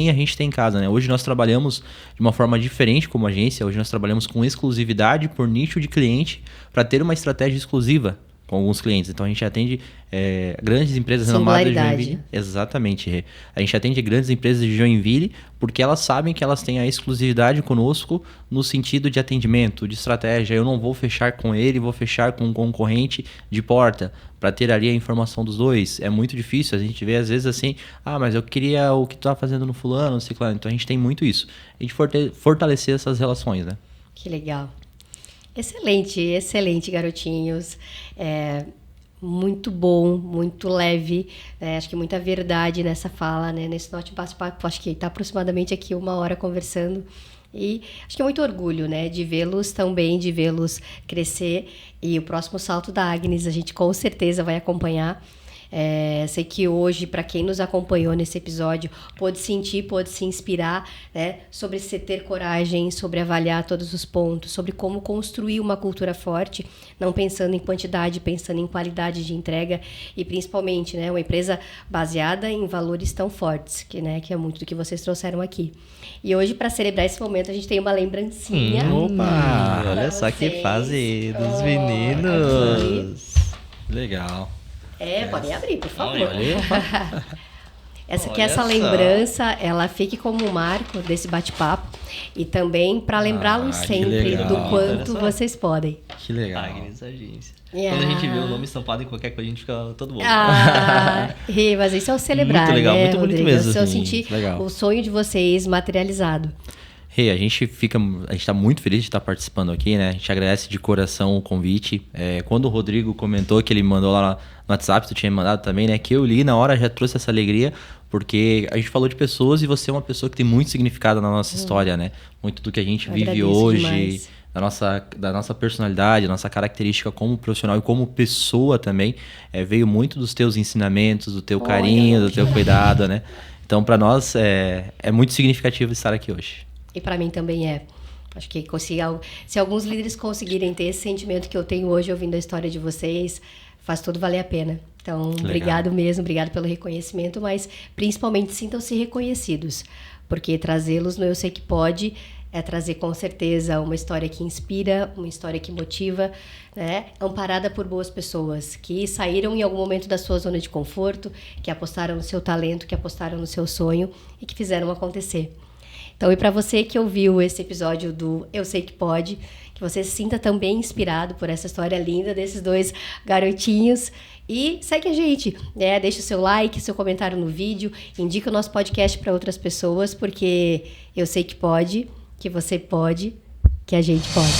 a gente tem em casa, né? Hoje nós trabalhamos de uma forma diferente como agência. Hoje nós trabalhamos com exclusividade por nicho de cliente para ter uma estratégia exclusiva com alguns clientes. Então a gente atende grandes empresas renomadas de Joinville. Exatamente, Rê. A gente atende grandes empresas de Joinville porque elas sabem que elas têm a exclusividade conosco no sentido de atendimento, de estratégia. Eu não vou fechar com ele, vou fechar com um concorrente de porta para ter ali a informação dos dois. É muito difícil. A gente vê às vezes assim, mas eu queria o que tu tá fazendo no fulano, no ciclano. Então a gente tem muito isso. A gente fortalecer essas relações, né? Que legal. Excelente, garotinhos. Muito bom, muito leve. Acho que muita verdade nessa fala, né? Nesse nosso bate-papo. Acho que está aproximadamente aqui 1 hora conversando. E acho que é muito orgulho, né? De vê-los também, de vê-los crescer. E o próximo salto da Agnes, a gente com certeza vai acompanhar. Sei que hoje, para quem nos acompanhou nesse episódio, pôde sentir, pôde se inspirar, né, sobre ter coragem, sobre avaliar todos os pontos, sobre como construir uma cultura forte, não pensando em quantidade, pensando em qualidade de entrega e principalmente, né, uma empresa baseada em valores tão fortes, que é muito do que vocês trouxeram aqui. E hoje, para celebrar esse momento, a gente tem uma lembrancinha. Opa! Olha só que fase dos meninos. Legal. Podem abrir, por favor. Olha essa lembrança, ela fique como um marco desse bate-papo e também para lembrá-los sempre do quanto vocês podem. Que legal. Agnes Agência. Quando a gente vê o nome estampado em qualquer coisa, a gente fica todo bom. Mas isso é o celebrar, muito legal, né, muito bonito Rodrigo? mesmo. Eu sentir o sonho de vocês materializado. A gente está muito feliz de estar participando aqui, né? A gente agradece de coração o convite. Quando o Rodrigo comentou que ele me mandou lá no WhatsApp, tu tinha me mandado também, né? Que eu li na hora, já trouxe essa alegria, porque a gente falou de pessoas e você é uma pessoa que tem muito significado na nossa história, né? Muito do que a gente vive hoje, da nossa personalidade, da nossa característica como profissional e como pessoa também, veio muito dos teus ensinamentos, do teu carinho, do teu cuidado, né? Então, para nós, é muito significativo estar aqui hoje. E para mim também é. Acho que se alguns líderes conseguirem ter esse sentimento que eu tenho hoje ouvindo a história de vocês, faz tudo valer a pena. Então, obrigado mesmo, obrigado pelo reconhecimento, mas principalmente sintam-se reconhecidos, porque trazê-los no Eu Sei Que Pode é trazer com certeza uma história que inspira, uma história que motiva, né? Amparada por boas pessoas que saíram em algum momento da sua zona de conforto, que apostaram no seu talento, que apostaram no seu sonho e que fizeram acontecer. Então, e para você que ouviu esse episódio do Eu Sei Que Pode, que você se sinta também inspirado por essa história linda desses 2 garotinhos. E segue a gente, né? Deixa o seu like, seu comentário no vídeo, indica o nosso podcast para outras pessoas, porque eu sei que pode, que você pode, que a gente pode.